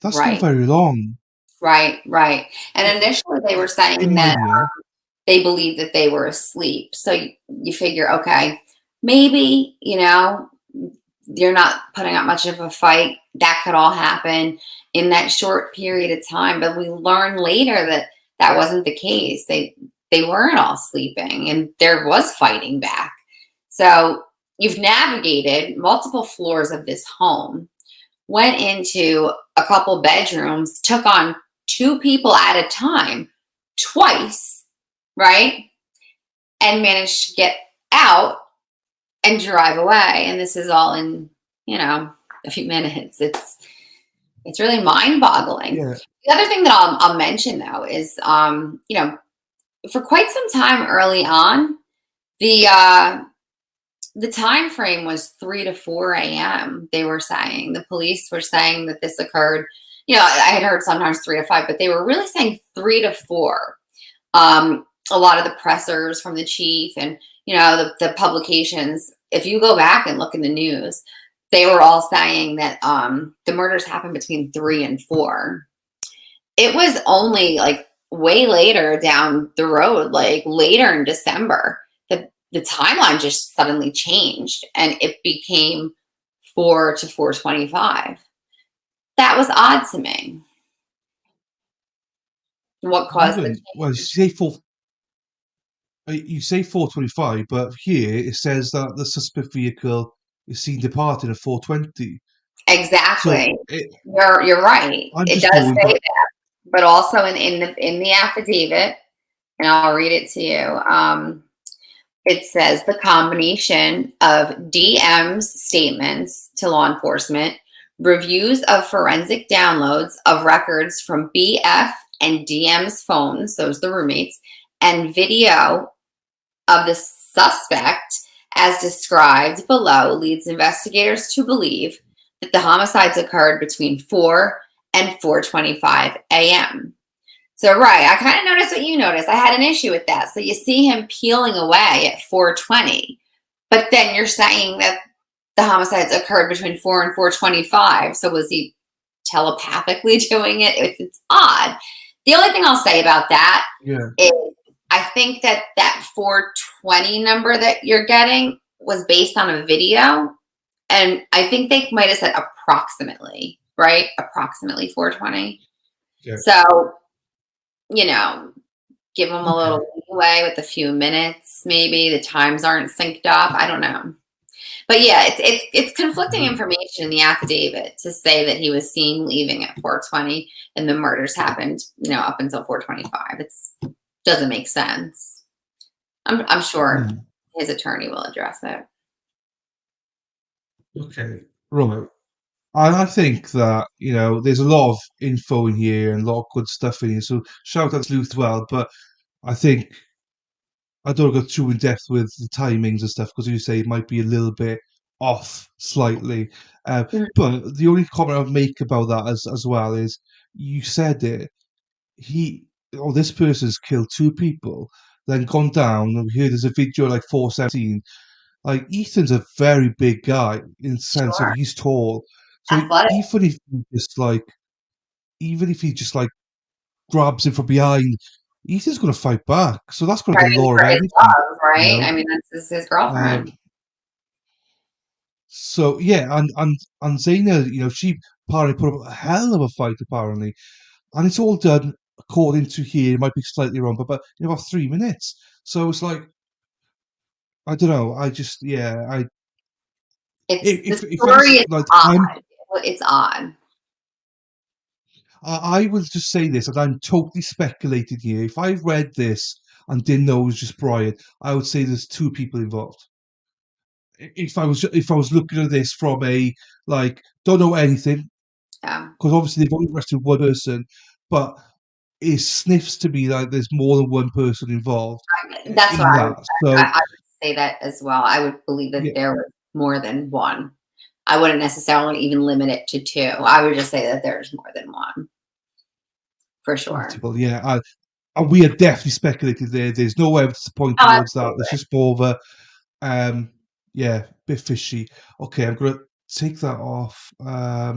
That's not Right, very long. right. And initially they were In saying my that view. they believed that they were asleep. So you figure, okay, maybe, you're not putting up much of a fight. That could all happen in that short period of time. But we learned later that that wasn't the case. They weren't all sleeping and there was fighting back. So you've navigated multiple floors of this home, went into a couple bedrooms, took on 2 people at a time twice, right? And managed to get out and drive away. And this is all in, a few minutes. It's really mind-boggling. Yeah. The other thing that I'll mention though is, for quite some time early on, the time frame was 3 to 4 a.m. They were saying the police were saying that this occurred. I had heard sometimes 3 to 5, but they were really saying 3 to 4. A lot of the pressers from the chief and the publications, if you go back and look in the news, they were all saying that the murders happened between 3 and 4. It was only like way later down the road, like later in December, that the timeline just suddenly changed and it became 4 to 4:25. That was odd to me. What caused the Well, change? you say 425, but here it says that the suspect vehicle is seen departing at 420. So Exactly. You're right. I'm It just does going say by. that, but also in the affidavit, and I'll read it to you. It says the combination of DM's statements to law enforcement, reviews of forensic downloads of records from BF and DM's phones, those the roommates, and video of the suspect as described below leads investigators to believe that the homicides occurred between 4 and 4:25 a.m. So, right, I kind of noticed what you noticed. I had an issue with that. So you see him peeling away at 4:20, but then you're saying that the homicides occurred between 4 and 4:25. So was he telepathically doing it? It's odd. The only thing I'll say about that Yeah. is I think that 420 number that you're getting was based on a video. And I think they might have said approximately, right? Approximately 420. Yeah. So, give them a Okay. little leeway with a few minutes, maybe. The times aren't synced up. I don't know. But yeah, it's conflicting Mhm. information in the affidavit to say that he was seen leaving at 4:20 and the murders happened, up until 4:25. doesn't make sense. I'm sure Hmm. his attorney will address it. Okay, right. I think that, there's a lot of info in here and a lot of good stuff in here. So shout out to Luke as well. But I think I don't go too in depth with the timings and stuff because you say it might be a little bit off slightly. Uh, Mhm. but the only comment I would make about that as well is you said it. This person's killed two people, then gone down. And we hear there's a video like 417. Like Ethan's a very big guy in the sense of Sure. he's tall. So Athletic. even if he just like grabs him from behind, Ethan's gonna fight back. So that's gonna get Fighting law of for his everything, love, you right? know. I mean, that's his Um, girlfriend. so yeah, and Zaina, she apparently put up a hell of a fight apparently, and it's all done according to here. It might be slightly wrong, but in about 3 minutes. So it's like I don't know. I just yeah. I It's the if story that's is like odd. It's odd. I will just say this, and I'm totally speculating here. If I read this and didn't know it was just Brian, I would say there's two people involved. If I was looking at this from a like don't know anything, Yeah, because obviously they've only arrested one person, but it sniffs to me like there's more than one person involved that's what in I would. that. So I would say that as well. I would believe that yeah, there was more than one. I wouldn't necessarily even limit it to two. I would just say that there's more than one for sure. multiple. Yeah, and we are definitely speculating there. There's no evidence to point Oh, towards that. absolutely. There's just more of a yeah, bit fishy. Okay, I'm gonna take that off. What have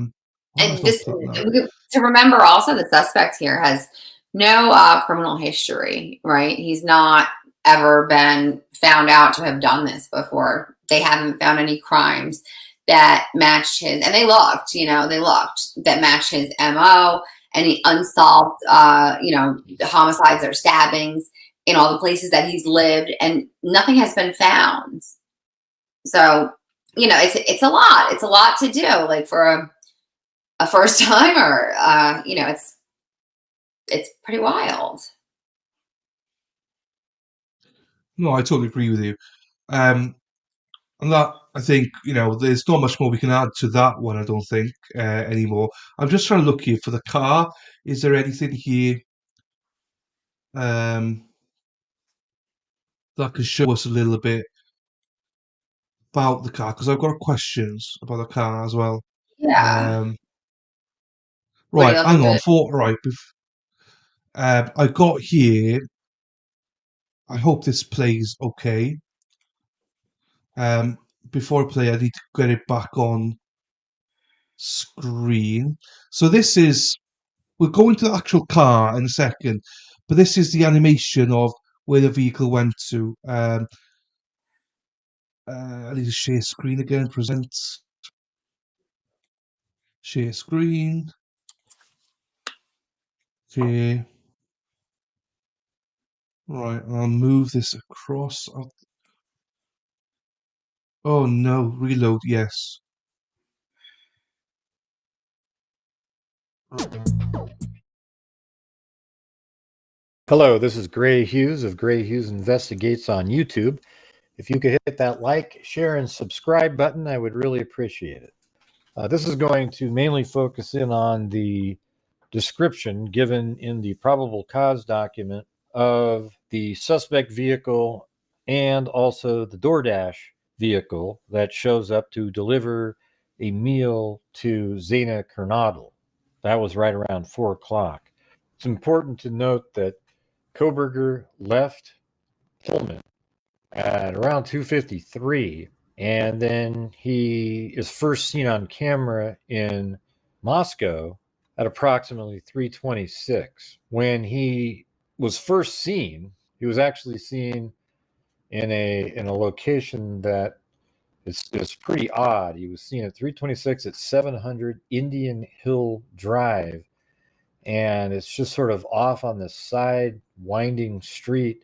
And I just put now? to remember also the suspect here has no criminal history, right? He's not ever been found out to have done this before. They haven't found any crimes that matched his, and they looked that matched his MO, any unsolved, homicides or stabbings in all the places that he's lived, and nothing has been found. So, it's a lot. It's a lot to do, like for a first timer. It's pretty wild. No, I totally agree with you. Um, and that I think there's not much more we can add to that one. I don't think anymore. I'm just trying to look here for the car. Is there anything here um, that can show us a little bit about the car? Because I've got questions about the car as well. Yeah. Um, What are you right, looking hang on. to? I got here. I hope this plays okay. Um, Before I play, I need to get it back on screen. So we'll go into the actual car in a second, but this is the animation of where the vehicle went to. I need to share screen again, present, share screen, share. Right, I'll move this across. Oh no, reload, yes. Hello, this is Gray Hughes of Gray Hughes Investigates on YouTube. If you could hit that like, share, and subscribe button, I would really appreciate it. This is going to mainly focus in on the description given in the probable cause document of the suspect vehicle and also the DoorDash vehicle that shows up to deliver a meal to Zena Kernadel. That was right around 4 o'clock. It's important to note that Koberger left Pullman at around 2:53, and then he is first seen on camera in Moscow at approximately 3:26. When he was first seen, he was actually seen in a location that is pretty odd. He was seen at 3:26 at 700 Indian Hill Drive, and it's just sort of off on the side winding street,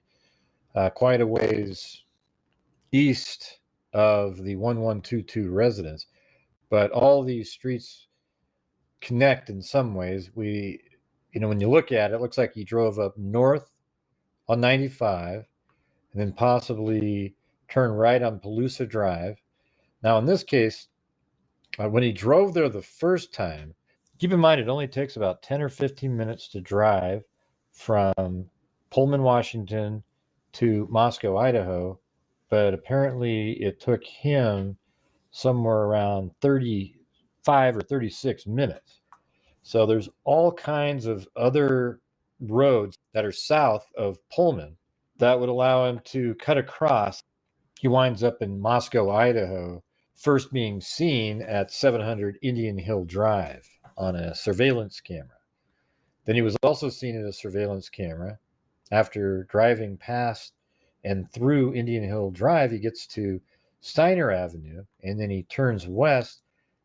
quite a ways east of the 1122 residence. But all these streets connect in some ways. When you look at it, it looks like he drove up north on 95 and then possibly turn right on Palusa Drive. Now, in this case, when he drove there the first time, keep in mind it only takes about 10 or 15 minutes to drive from Pullman, Washington to Moscow, Idaho, but apparently it took him somewhere around 35 or 36 minutes. So there's all kinds of other roads that are south of Pullman that would allow him to cut across. He winds up in Moscow, Idaho, first being seen at 700 Indian Hill Drive on a surveillance camera. Then he was also seen in a surveillance camera after driving past and through Indian Hill Drive. He gets to Steiner Avenue, and then he turns west,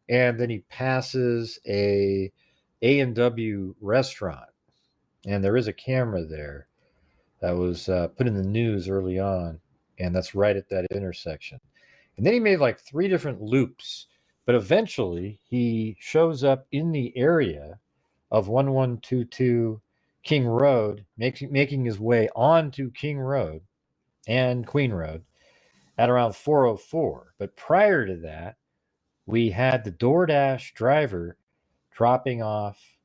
and then he passes a A&W restaurant, and there is a camera there that was put in the news early on, and that's right at that intersection. And then he made like 3 different loops, but eventually he shows up in the area of 1122 King Road, making his way onto King Road and Queen Road at around 4:04. But prior to that, we had the DoorDash driver dropping off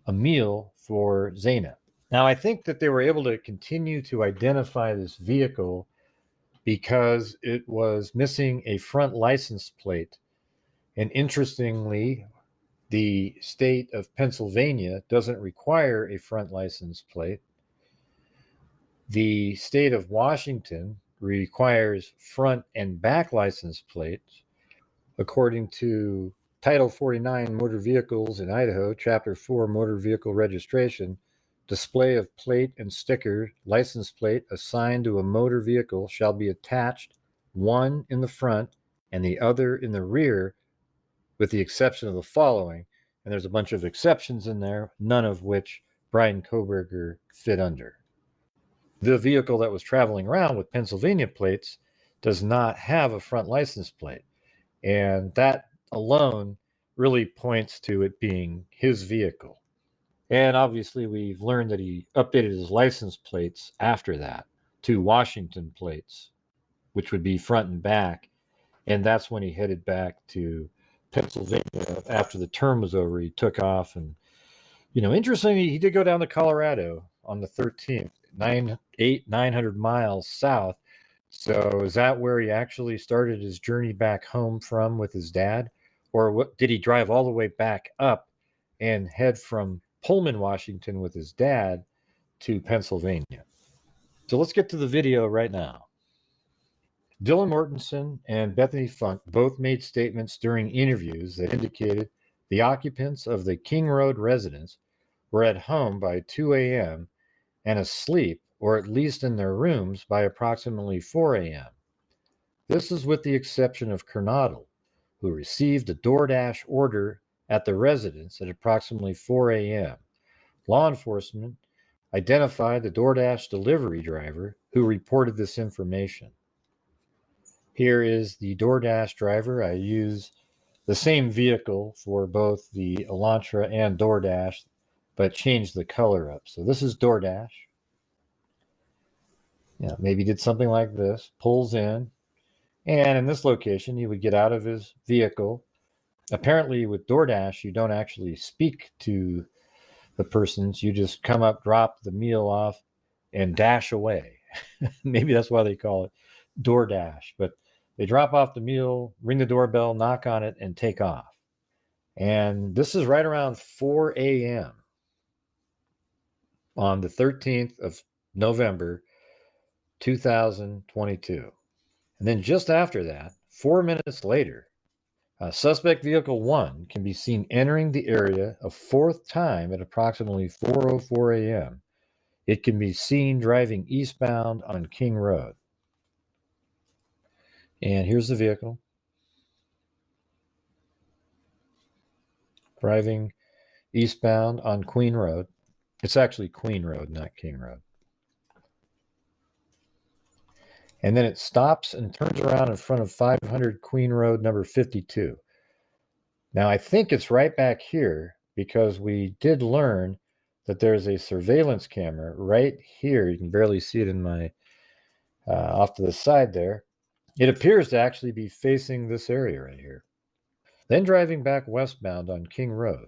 a meal for Zainab. Now, I think that they were able to continue to identify this vehicle because it was missing a front license plate. And interestingly, the state of Pennsylvania doesn't require a front license plate. The state of Washington requires front and back license plates. According to Title 49 Motor Vehicles in Idaho, Chapter 4 Motor Vehicle Registration, display of plate and sticker, license plate assigned to a motor vehicle shall be attached, one in the front and the other in the rear, with the exception of the following. And there's a bunch of exceptions in there, none of which Brian Koberger fit under. The vehicle that was traveling around with Pennsylvania plates does not have a front license plate. And that alone really points to it being his vehicle. And obviously, we've learned that he updated his license plates after that to Washington plates, which would be front and back. And that's when he headed back to Pennsylvania after the term was over. He took off, and interestingly, he did go down to Colorado on the 13th, 900 miles south. So is that where he actually started his journey back home from with his dad? Or what, did he drive all the way back up and head from Pullman, Washington with his dad to Pennsylvania? So let's get to the video right now. Dylan Mortensen and Bethany Funk both made statements during interviews that indicated the occupants of the King Road residence were at home by 2 a.m. and asleep, or at least in their rooms, by approximately 4 a.m. This is with the exception of Kernodle, who received a DoorDash order at the residence at approximately 4 a.m. Law enforcement identified the DoorDash delivery driver who reported this information. Here is the DoorDash driver. I use the same vehicle for both the Elantra and DoorDash, but changed the color up. So this is DoorDash. Maybe did something like this, pulls in, and in this location, he would get out of his vehicle. Apparently, with DoorDash, you don't actually speak to the persons. You just come up, drop the meal off, and dash away. Maybe that's why they call it DoorDash. But they drop off the meal, ring the doorbell, knock on it, and take off. And this is right around 4 a.m. on the 13th of November, 2022. And then just after that, 4 minutes later, suspect vehicle 1 can be seen entering the area a 4th time at approximately 4:04 a.m. It can be seen driving eastbound on King Road. And here's the vehicle. Driving eastbound on Queen Road. It's actually Queen Road, not King Road. And then it stops and turns around in front of 500 Queen Road, number 52. Now, I think it's right back here because we did learn that there's a surveillance camera right here. You can barely see it in my off to the side there. It appears to actually be facing this area right here. Then driving back westbound on King Road,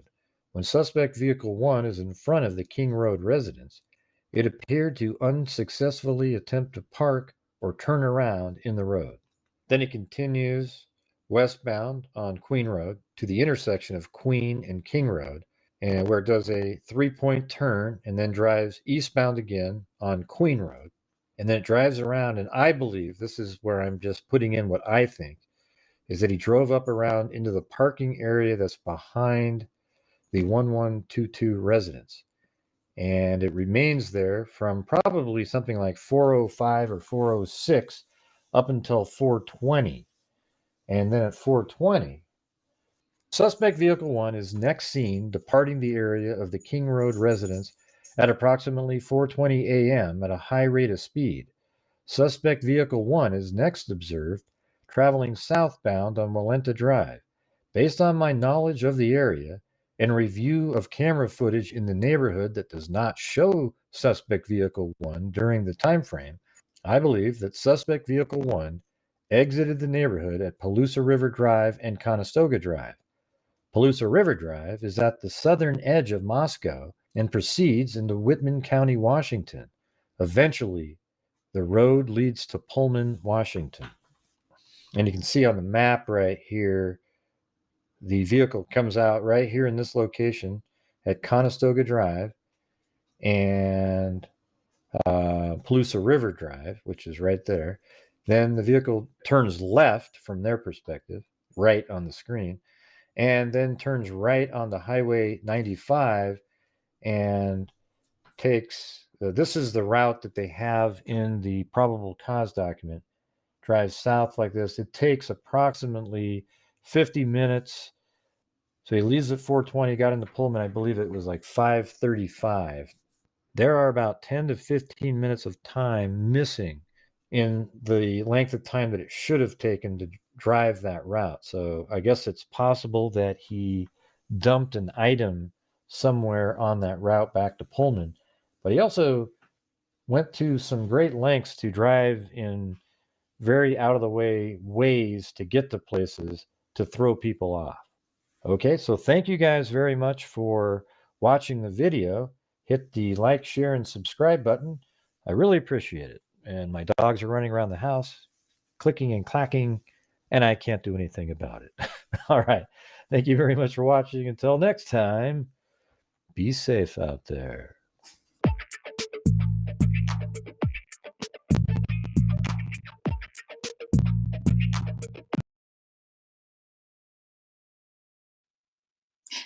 when suspect vehicle 1 is in front of the King Road residence, it appeared to unsuccessfully attempt to park or turn around in the road. Then it continues westbound on Queen Road to the intersection of Queen and King Road, and where it does a 3-point turn and then drives eastbound again on Queen Road. And then it drives around, and I believe this is where I'm just putting in what I think is that he drove up around into the parking area that's behind the 1122 residence. And it remains there from probably something like 405 or 406 up until 420. And then at 420, suspect vehicle 1 is next seen departing the area of the King Road residence at approximately 4:20 a.m. at a high rate of speed. Suspect vehicle 1 is next observed traveling southbound on Walenta Drive. Based on my knowledge of the area and review of camera footage in the neighborhood that does not show suspect vehicle 1 during the time frame, I believe that suspect vehicle 1 exited the neighborhood at Palusa River Drive and Conestoga Drive. Palusa River Drive is at the southern edge of Moscow and proceeds into Whitman County, Washington. Eventually, the road leads to Pullman, Washington. And you can see on the map right here, the vehicle comes out right here in this location at Conestoga Drive and Palusa River Drive, which is right there. Then the vehicle turns left from their perspective, right on the screen, and then turns right onto Highway 95 and takes, this is the route that they have in the probable cause document, drives south like this. It takes approximately 50 minutes. So he leaves at 4:20, got into Pullman, I believe it was like 5:35. There are about 10 to 15 minutes of time missing in the length of time that it should have taken to drive that route. So I guess it's possible that he dumped an item somewhere on that route back to Pullman. But he also went to some great lengths to drive in very out of the way ways to get to places to throw people off. Okay, so thank you guys very much for watching the video. Hit the like, share, and subscribe button. I really appreciate it. And my dogs are running around the house, clicking and clacking, and I can't do anything about it. All right. Thank you very much for watching. Until next time, be safe out there.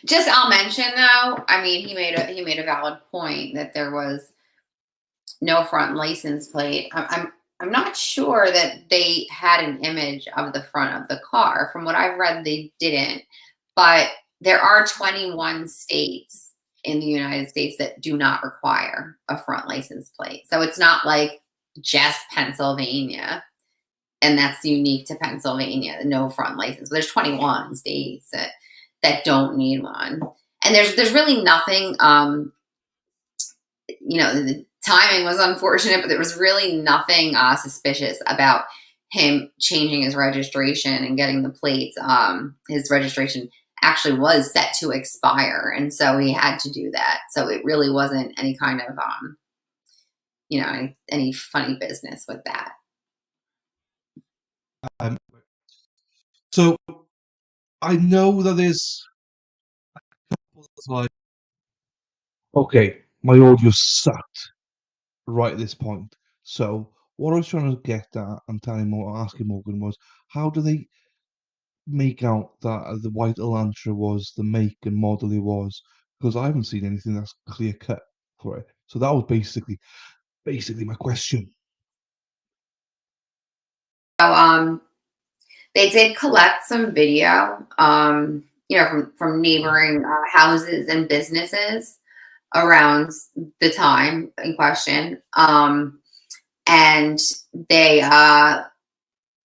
Just I'll mention though, I mean, he made a valid point that there was no front license plate. I'm not sure that they had an image of the front of the car. From what I've read, they didn't. But there are 21 states in the United States that do not require a front license plate. So it's not like just Pennsylvania, and that's unique to Pennsylvania, no front license. There's 21 states that don't need one. And there's really nothing the timing was unfortunate, but there was really nothing suspicious about him changing his registration and getting the plates. His registration actually was set to expire, and so he had to do that. So it really wasn't any kind of any funny business with that. So I know that there's like, okay, my audio sucked right at this point. So what I was trying to get at and asking Morgan was, how do they make out that the white Elantra was the make and model it was? Because I haven't seen anything that's clear cut for it. So that was basically my question. So they did collect some video, from neighboring houses and businesses around the time in question. And they had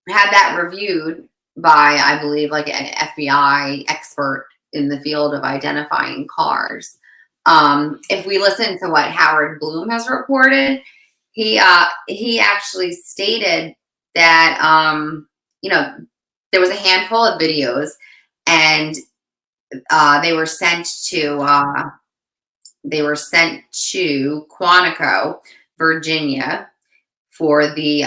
that reviewed by, I believe, like an FBI expert in the field of identifying cars. If we listen to what Howard Bloom has reported, he actually stated that there was a handful of videos, and they were sent to Quantico, Virginia, for the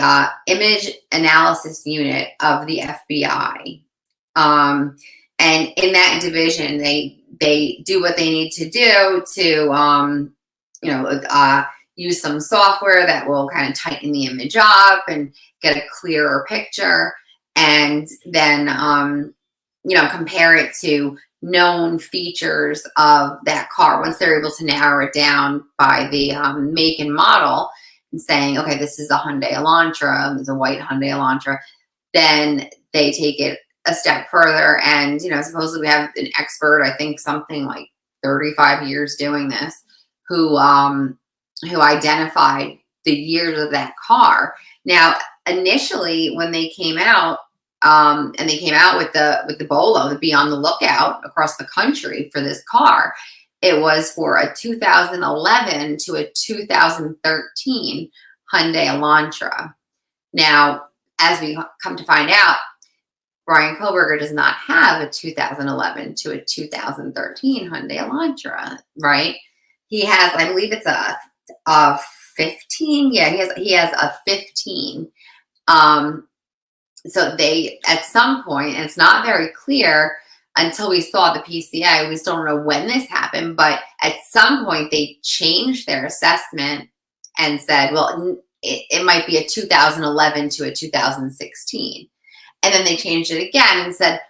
image analysis unit of the FBI. And in that division, they do what they need to do to use some software that will kind of tighten the image up and get a clearer picture, and then compare it to known features of that car. Once they're able to narrow it down by the make and model, and saying, okay, this is a Hyundai Elantra, it's a white Hyundai Elantra, then they take it a step further. And supposedly we have an expert, I think something like 35 years doing this, who identified the years of that car. Now, initially, when they came out, and they came out with the Bolo to be on the lookout across the country for this car, it was for a 2011 to a 2013 Hyundai Elantra. Now, as we come to find out, Brian Kohlberger does not have a 2011 to a 2013 Hyundai Elantra, right? He has, I believe it's a 15. Yeah, he has a 15. So they, at some point, and it's not very clear until we saw the PCA, we still don't know when this happened, but at some point they changed their assessment and said, well, it might be a 2011 to a 2016. And then they changed it again and said,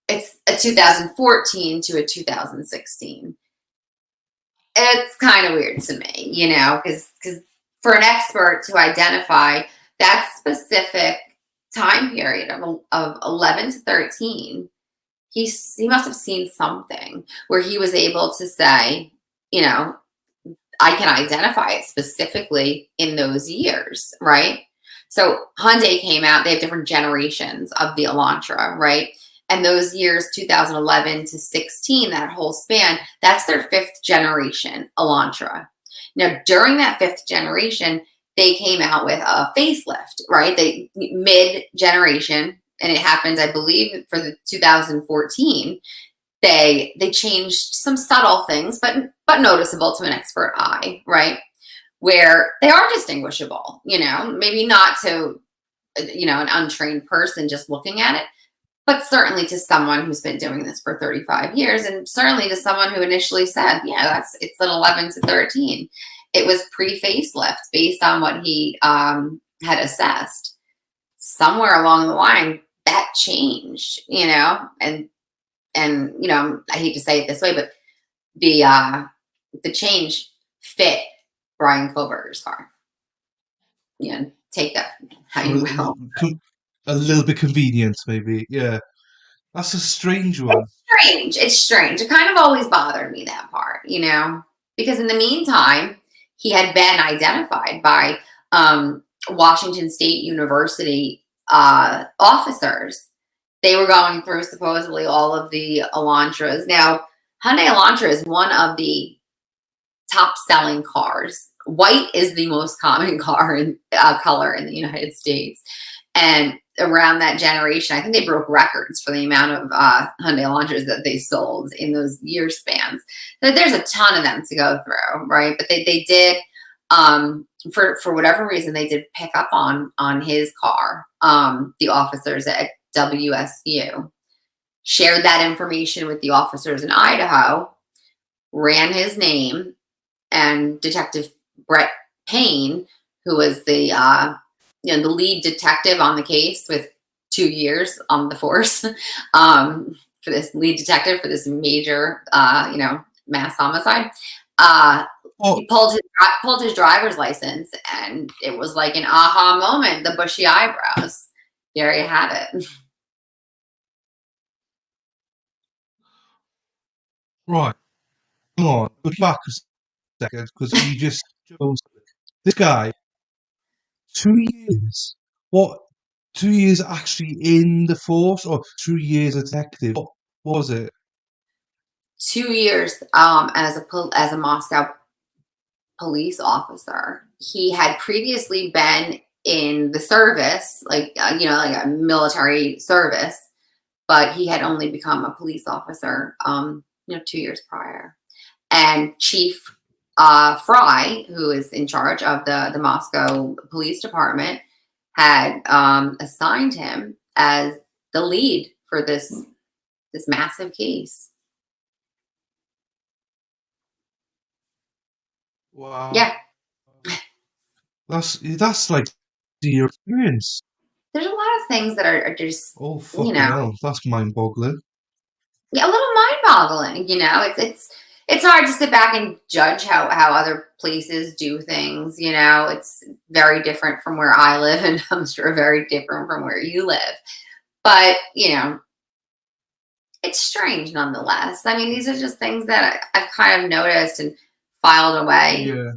it's a 2014 to a 2016. It's kind of weird to me, because for an expert to identify that specific time period of 11 to 13, he must have seen something where he was able to say, I can identify it specifically in those years, right? So Hyundai came out, they have different generations of the Elantra, right? And those years, 2011 to 16, that whole span, that's their 5th generation Elantra. Now, during that 5th generation, they came out with a facelift, right? They mid-generation, and it happened, I believe, for the 2014. They changed some subtle things, but noticeable to an expert eye, right? Where they are distinguishable, maybe not to, an untrained person just looking at it, but certainly to someone who's been doing this for 35 years, and certainly to someone who initially said, yeah, it's an 11 to 13. It was pre-facelift based on what he had assessed. Somewhere along the line, that changed, and I hate to say it this way, but the change fit Brian Kohlberger's car. Take that how you will. A little bit convenient, maybe. Yeah, that's a strange one. It's strange. It kind of always bothered me, that part, because in the meantime, he had been identified by Washington State University officers. They were going through supposedly all of the Elantras. Now, Hyundai Elantra is one of the top selling cars. White is the most common color in the United States. And around that generation, I think they broke records for the amount of Hyundai Elantras that they sold in those year spans. So there's a ton of them to go through, right? But they did, for whatever reason, they did pick up on his car. The officers at WSU shared that information with the officers in Idaho, ran his name, and Detective Brett Payne, who was the lead detective on the case with 2 years on the force, for this lead detective for this major, mass homicide. He pulled his driver's license, and it was like an aha moment. The bushy eyebrows. There you have it. Right. Come on. Good luck a second, because you just chose this guy. 2 years. What? 2 years actually in the force, or 2 years a detective? What was it? 2 years as a Moscow police officer. He had previously been in the service, like like a military service, but he had only become a police officer, 2 years prior. And Chief Fry, who is in charge of the Moscow Police Department, had assigned him as the lead for this massive case. Wow. Yeah, That's like your experience. there's a lot of things that are just Oh fucking hell, that's mind-boggling. yeah, a little mind-boggling. It's hard to sit back and judge how other places do things. It's very different from where I live, and I'm sure very different from where you live. But it's strange nonetheless. I mean, these are just things that I've kind of noticed and filed away. Yeah,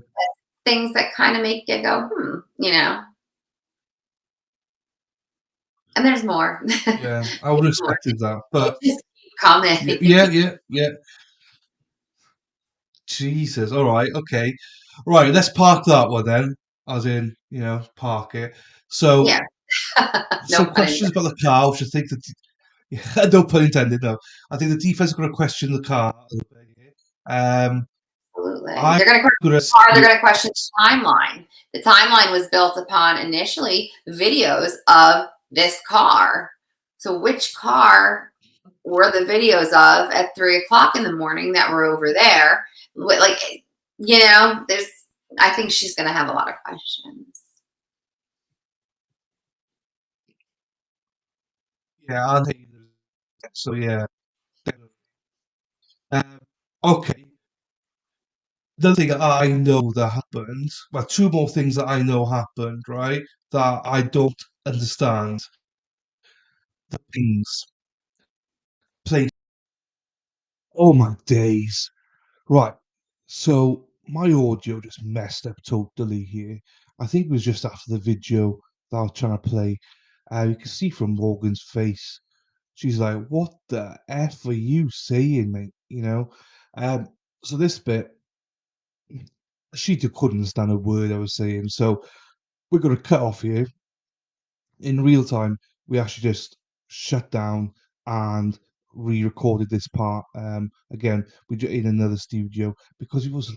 Things that kind of make you go, And there's more. yeah, I would have expected that, but Just keep coming. yeah. Jesus, all right, okay, right. Let's park that one then, as in, park it. So, Yeah. No some pun intended. questions about the car, which I think that, yeah, no pun intended. No, I think the defense is going to question the car a little bit here. Absolutely. I'm They're going to going question the car. They're to going to question the timeline. The timeline was built upon initially videos of this car. So which car were the videos of at 3 o'clock in the morning that were over there? Like, there's. I think she's going to have a lot of questions. yeah, I'll take it. So yeah, um, okay. The thing I know that happened, well, two more things that I know happened, right? That I don't understand. The things played. Oh my days. Right. So my audio just messed up totally here. I think it was just after the video that I was trying to play. You can see from Morgan's face. She's like, "What the F are you saying, mate?" Um, so this bit, she couldn't understand a word I was saying. So we're gonna cut off here. In real time, we actually just shut down and re-recorded this part. Again, in another studio because it was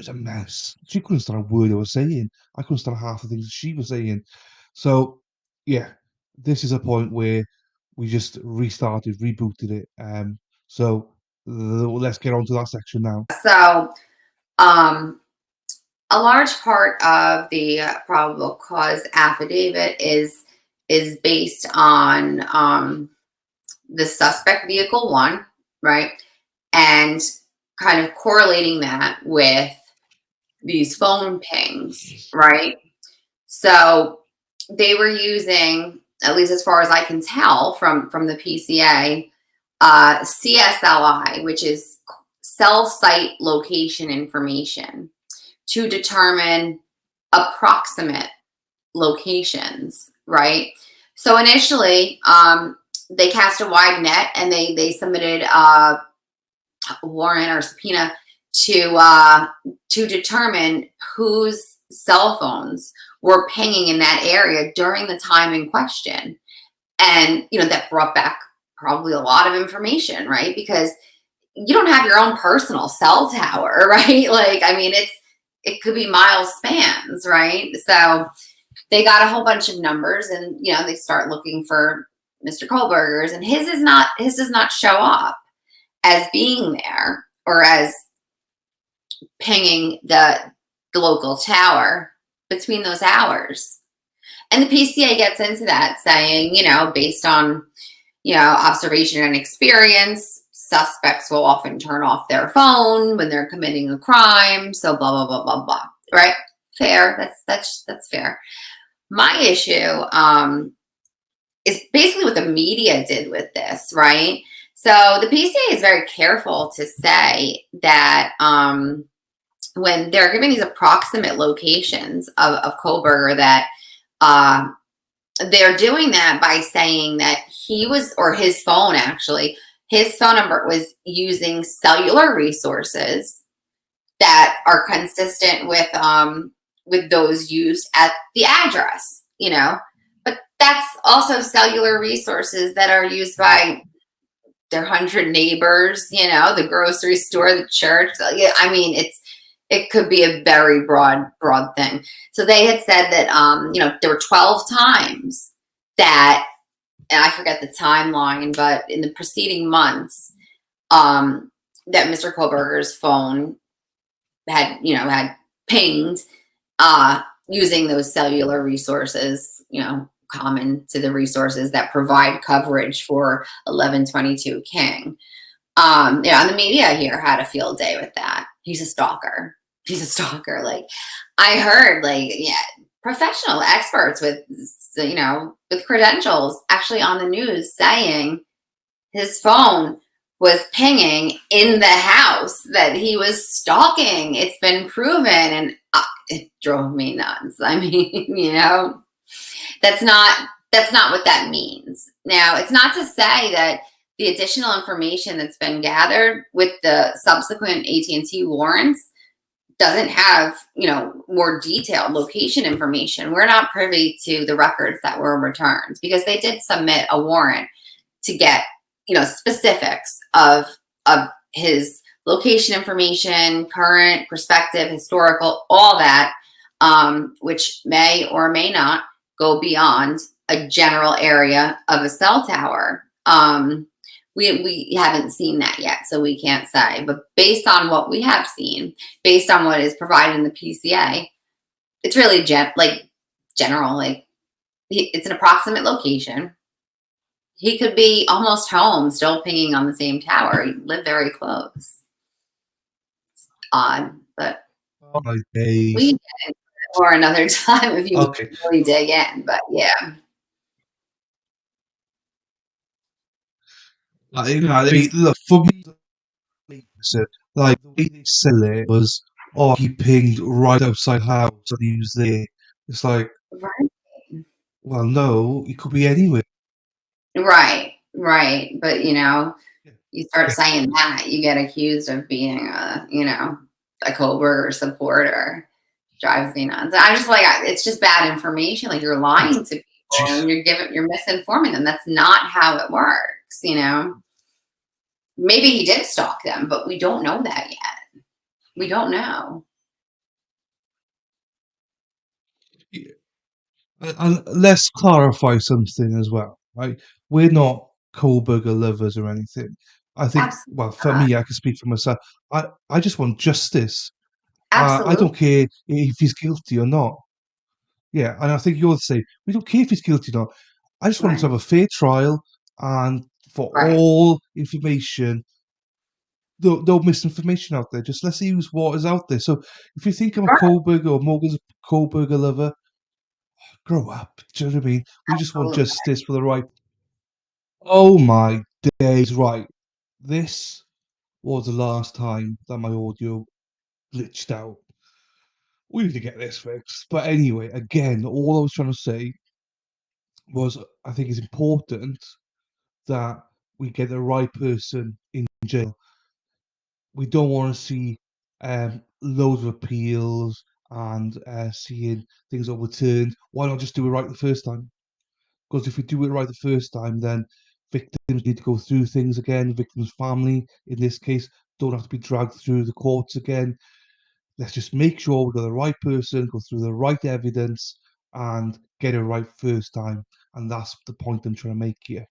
a mess. She couldn't understand a word I was saying. I couldn't understand half the things that she was saying. So, yeah, this is a point where we just restarted, rebooted it. So let's get on to that section now. So, a large part of the probable cause affidavit is based on the suspect vehicle one, right, and kind of correlating that with these phone pings, right? So they were using, at least as far as I can tell from the PCA, CSLI, which is cell site location information, to determine approximate locations, right? So initially, they cast a wide net and they submitted a warrant or subpoena to determine whose cell phones were pinging in that area during the time in question. And that brought back probably a lot of information, right? Because you don't have your own personal cell tower, right? Like, I mean, it could be mile spans, right? So they got a whole bunch of numbers, and they start looking for Mr. Kohlberger's, and his does not show up as being there or as pinging the local tower between those hours. And the PCA gets into that, saying, based on observation and experience, suspects will often turn off their phone when they're committing a crime. So blah blah blah blah blah. Right? Fair. That's fair. My issue is basically what the media did with this, right? So the PCA is very careful to say that when they're giving these approximate locations of Kohlberger, that they're doing that by saying that he was, or his phone actually, his phone number was using cellular resources that are consistent with those used at the address, you know. But that's also cellular resources that are used by their 100 neighbors, you know, the grocery store, the church. Yeah, I mean, it could be a very broad thing. So they had said that, you know, there were 12 times that, and I forget the timeline, but in the preceding months, that Mr. Kohlberger's phone had pinged, using those cellular resources, you know, common to the resources that provide coverage for 1122 King. And the media here had a field day with that. He's a stalker. He's a stalker. Like, I heard, like, yeah, professional experts with, you know, with credentials actually on the news saying his phone was pinging in the house that he was stalking. It's been proven, and it drove me nuts. I mean, you know, that's not what that means. Now, it's not to say that the additional information that's been gathered with the subsequent AT&T warrants doesn't have, you know, more detailed location information. We're not privy to the records that were returned because they did submit a warrant to get, you know, specifics of his location information, current, prospective, historical, all that, which may or may not go beyond a general area of a cell tower. We haven't seen that yet, so we can't say. But based on what we have seen, based on what is provided in the PCA, it's really general. Like, it's an approximate location. He could be almost home, still pinging on the same tower. He lived very close. It's odd, but Oh my we days. can get into it more another time if you Okay. really dig in. But yeah. You know, I mean, look, for me, like, the way they sell it was, oh, he pinged right outside house and he was there. It's like, Right. well, no, he could be anywhere. Right. But, you know, Yeah. you start Yeah. saying that, you get accused of being you know, a Kohlberger supporter. Drives me nuts. I just like, it's just bad information. Like, you're lying to people and you're misinforming them. That's not how it works, you know. Maybe he did stalk them, but we don't know that yet. We don't know. Yeah. And let's clarify something as well, right? We're not Kohlberger lovers or anything. I think, Absolutely well, for not. me, I can speak for myself. I just want justice. I Absolutely don't care if he's guilty or not. Yeah, and I think you're the same. We don't care if he's guilty or not. I just want him to right. have a fair trial, and for Right. all information, no misinformation out there. Just let's use what is out there. So if you think I'm a Right. Kohlberger or Morgan's a Kohlberger lover, grow up. Do you know what I mean? We just want Absolutely. justice for the right. Oh my days! Right, this was the last time that my audio glitched out. We need to get this fixed. But anyway, again, all I was trying to say was I think it's important that we get the right person in jail. We don't want to see loads of appeals and seeing things overturned. Why not just do it right the first time? Because if we do it right the first time, then victims need to go through things again. Victims' family, in this case, don't have to be dragged through the courts again. Let's just make sure we got the right person, go through the right evidence, and get it right first time. And that's the point I'm trying to make here.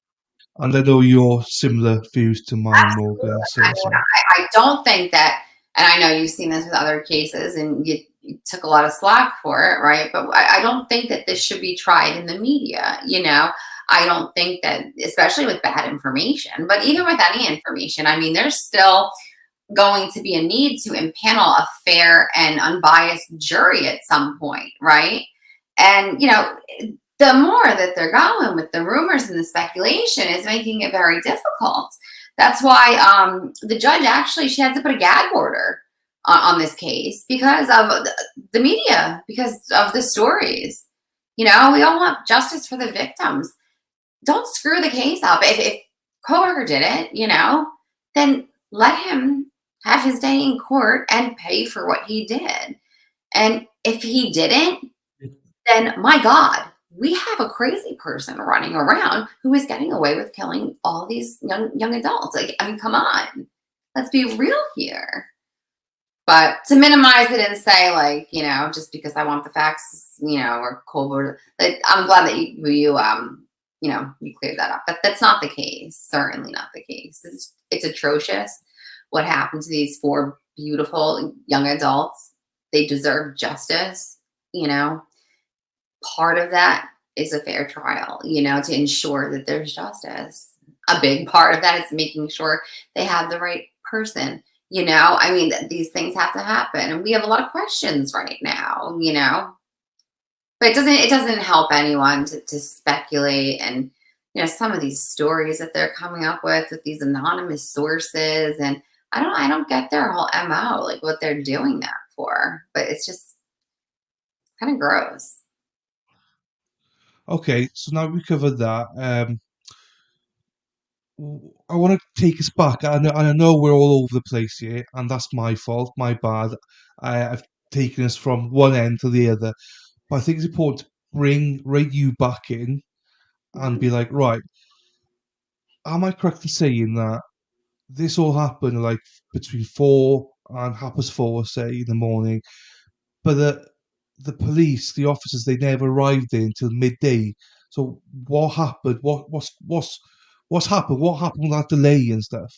And I know your similar views to mine, Morgan. I So, mean, so I don't think that, and I know you've seen this with other cases, and you took a lot of slack for it, right? But I don't think that this should be tried in the media. You know, I don't think that, especially with bad information, but even with any information, I mean, there's still going to be a need to impanel a fair and unbiased jury at some point, right? And, you know, the more that they're going with the rumors and the speculation is making it very difficult. That's why the judge actually, she had to put a gag order on this case because of the media, because of the stories. You know, we all want justice for the victims. Don't screw the case up. If coworker did it, then let him have his day in court and pay for what he did. And if he didn't, then my God, we have a crazy person running around who is getting away with killing all these young adults. Like, I mean, come on, let's be real here. But to minimize it and say, like, just because I want the facts, or cold, like, I'm glad that you cleared that up. But that's not the case. Certainly not the case. It's atrocious what happened to these 4 beautiful young adults. They deserve justice. Part of that is a fair trial, to ensure that there's justice. A big part of that is making sure they have the right person. I mean, these things have to happen, and we have a lot of questions right now. But it doesn't help anyone to speculate. And some of these stories that they're coming up with these anonymous sources, and I don't get their whole MO, like what they're doing that for. But it's just kind of gross. Okay, so now we covered that. I want to take us back. I know we're all over the place here, and that's my fault, my bad. I've taken us from one end to the other. But I think it's important to bring you back in and be like, right, am I correct in saying that this all happened like between 4 and 4:30, say, in the morning, but the police, the officers, they never arrived there until midday. So what happened? What's happened? What happened with that delay and stuff?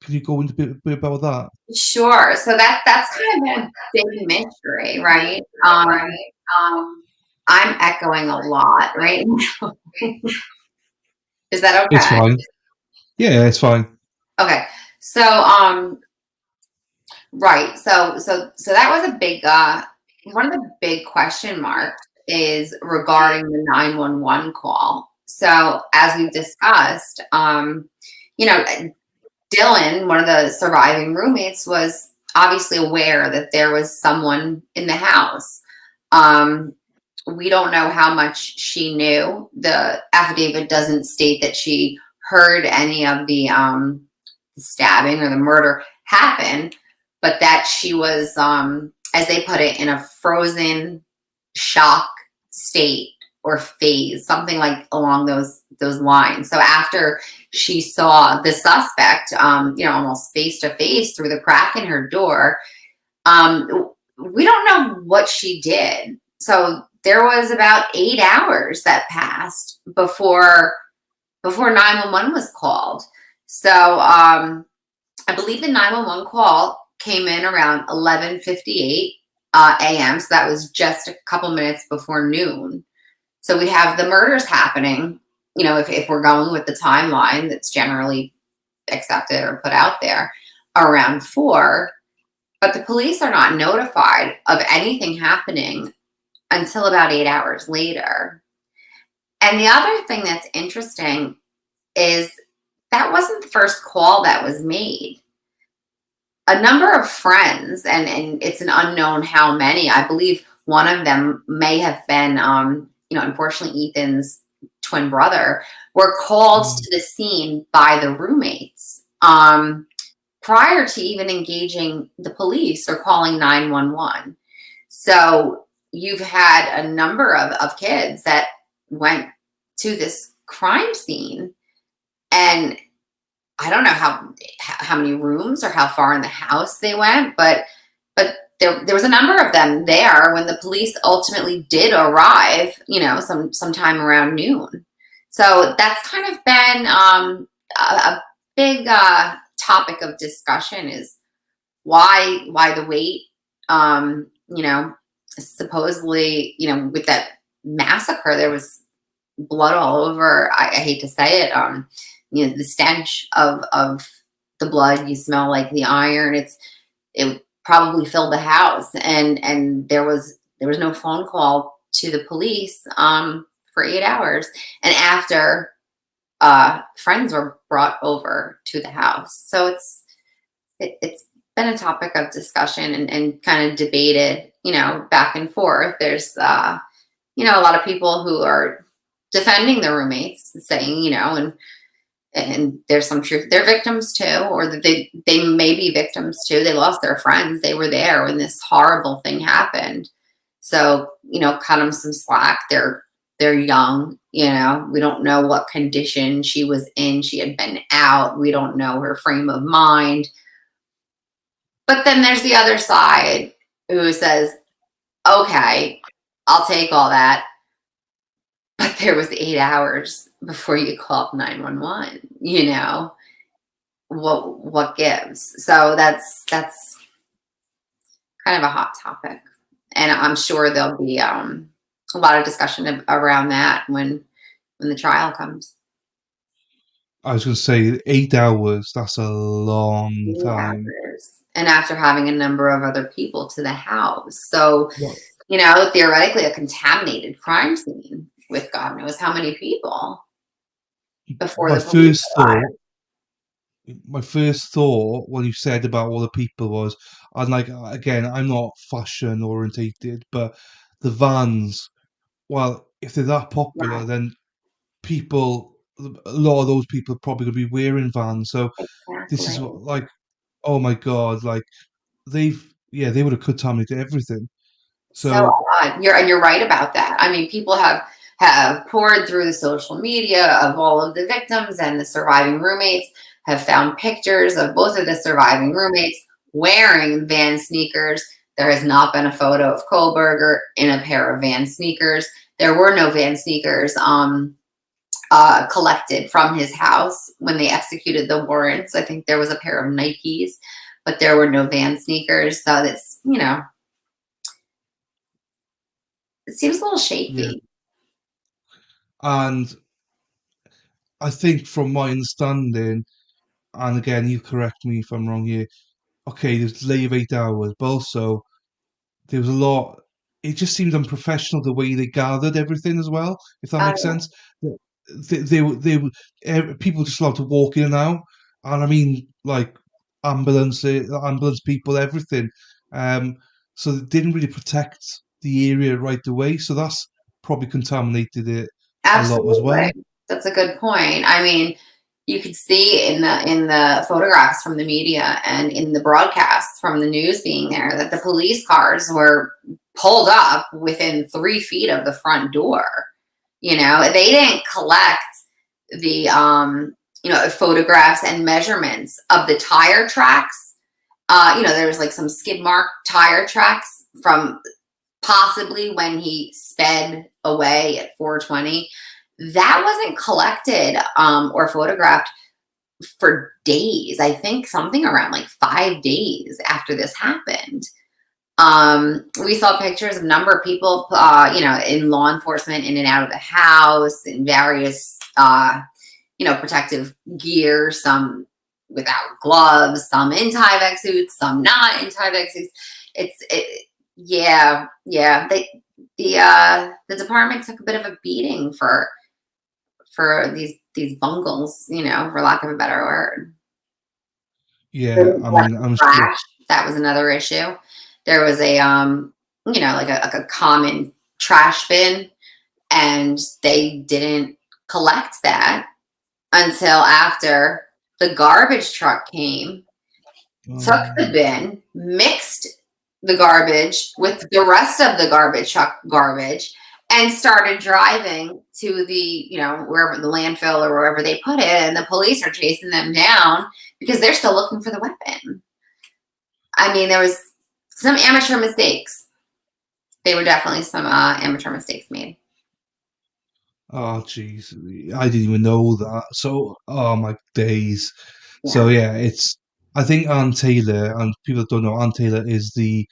Can you go into a bit about that? Sure. So that's kind of a big mystery, right? I'm echoing a lot right now. Is that It's okay? fine. Yeah, it's fine. Okay. So right. So that was a big one of the big question marks is regarding the 911 call. So as we've discussed, Dylan, one of the surviving roommates, was obviously aware that there was someone in the house. We don't know how much she knew. The affidavit doesn't state that she heard any of the stabbing or the murder happen, but that she was, as they put it, in a frozen shock state or phase, something like along those lines. So after she saw the suspect, almost face to face through the crack in her door, we don't know what she did. So there was about 8 hours that passed before 911 was called. So I believe the 911 call came in around 11:58 a.m. So that was just a couple minutes before noon. So we have the murders happening, if we're going with the timeline that's generally accepted or put out there, around 4. But the police are not notified of anything happening until about 8 hours later. And the other thing that's interesting is that wasn't the first call that was made. A number of friends, and it's an unknown how many, I believe one of them may have been, unfortunately, Ethan's twin brother, were called to the scene by the roommates prior to even engaging the police or calling 911. So you've had a number of kids that went to this crime scene, and I don't know how many rooms or how far in the house they went, but there was a number of them there when the police ultimately did arrive, sometime around noon. So that's kind of been a big topic of discussion, is why the wait. Supposedly, with that massacre, there was blood all over. I hate to say it. The stench of the blood, you smell like the iron. It probably filled the house, and there was no phone call to the police for 8 hours. And after friends were brought over to the house, so it's been a topic of discussion and kind of debated, back and forth. There's a lot of people who are defending the roommates, saying, and and there's some truth. They're victims too, or that they may be victims too. They lost their friends. They were there when this horrible thing happened. So, cut them some slack. They're young. We don't know what condition she was in. She had been out. We don't know her frame of mind. But then there's the other side who says, okay, I'll take all that. But there was 8 hours before you called 911. What gives? So that's kind of a hot topic, and I'm sure there'll be a lot of discussion around that when the trial comes. I was going to say 8 hours. That's a long 8 time. hours. And after having a number of other people to the house, so What? theoretically a contaminated crime scene with God knows how many people before My the police first arrived. thought, my first thought, what you said about all the people was, and like again, I'm not fashion orientated, but the vans. Well, if they're that popular, Right, then people, a lot of those people are probably going to be wearing vans. So this is exactly. what, like, oh my god, like they would have contaminated everything. So So odd. You're right about that. I mean, people have poured through the social media of all of the victims, and the surviving roommates have found pictures of both of the surviving roommates wearing Van sneakers. There has not been a photo of Kohlberger in a pair of Van sneakers. There were no Van sneakers collected from his house when they executed the warrants. I think there was a pair of Nikes, but there were no Van sneakers. So that's, it seems a little yeah, shaky. and I think from my understanding, and again, you correct me if I'm wrong here. Okay, there's a delay of 8 hours, but also there was a lot. It just seemed unprofessional the way they gathered everything as well. If that makes Oh, sense, people just allowed to walk in and out, and I mean like ambulance people, everything. Um, so they didn't really protect the area right away. So that's probably contaminated it a lot as absolutely. well. That's a good point. I mean, you could see in the photographs from the media and in the broadcasts from the news being there that the police cars were pulled up within 3 feet of the front door. They didn't collect the photographs and measurements of the tire tracks. There was like some skid mark tire tracks from possibly when he sped away at 420. That wasn't collected or photographed for days. I think something around like 5 days after this happened. We saw pictures of a number of people, in law enforcement in and out of the house in various, protective gear, some without gloves, some in Tyvek suits, some not in Tyvek suits. Yeah. The department took a bit of a beating for these bungles, for lack of a better word. Yeah, Didn't I collect mean, the I'm sure. trash. That was another issue. There was a like a common trash bin, and they didn't collect that until after the garbage truck came, took the Um, bin, mixed the garbage with the rest of the garbage truck garbage, and started driving to the, wherever the landfill or wherever they put it. And the police are chasing them down because they're still looking for the weapon. I mean, there was some amateur mistakes. They were definitely some amateur mistakes made. oh, jeez, I didn't even know that. So, oh my days. So Yeah. yeah, it's. I think Ann Taylor, and people don't know, Ann Taylor is the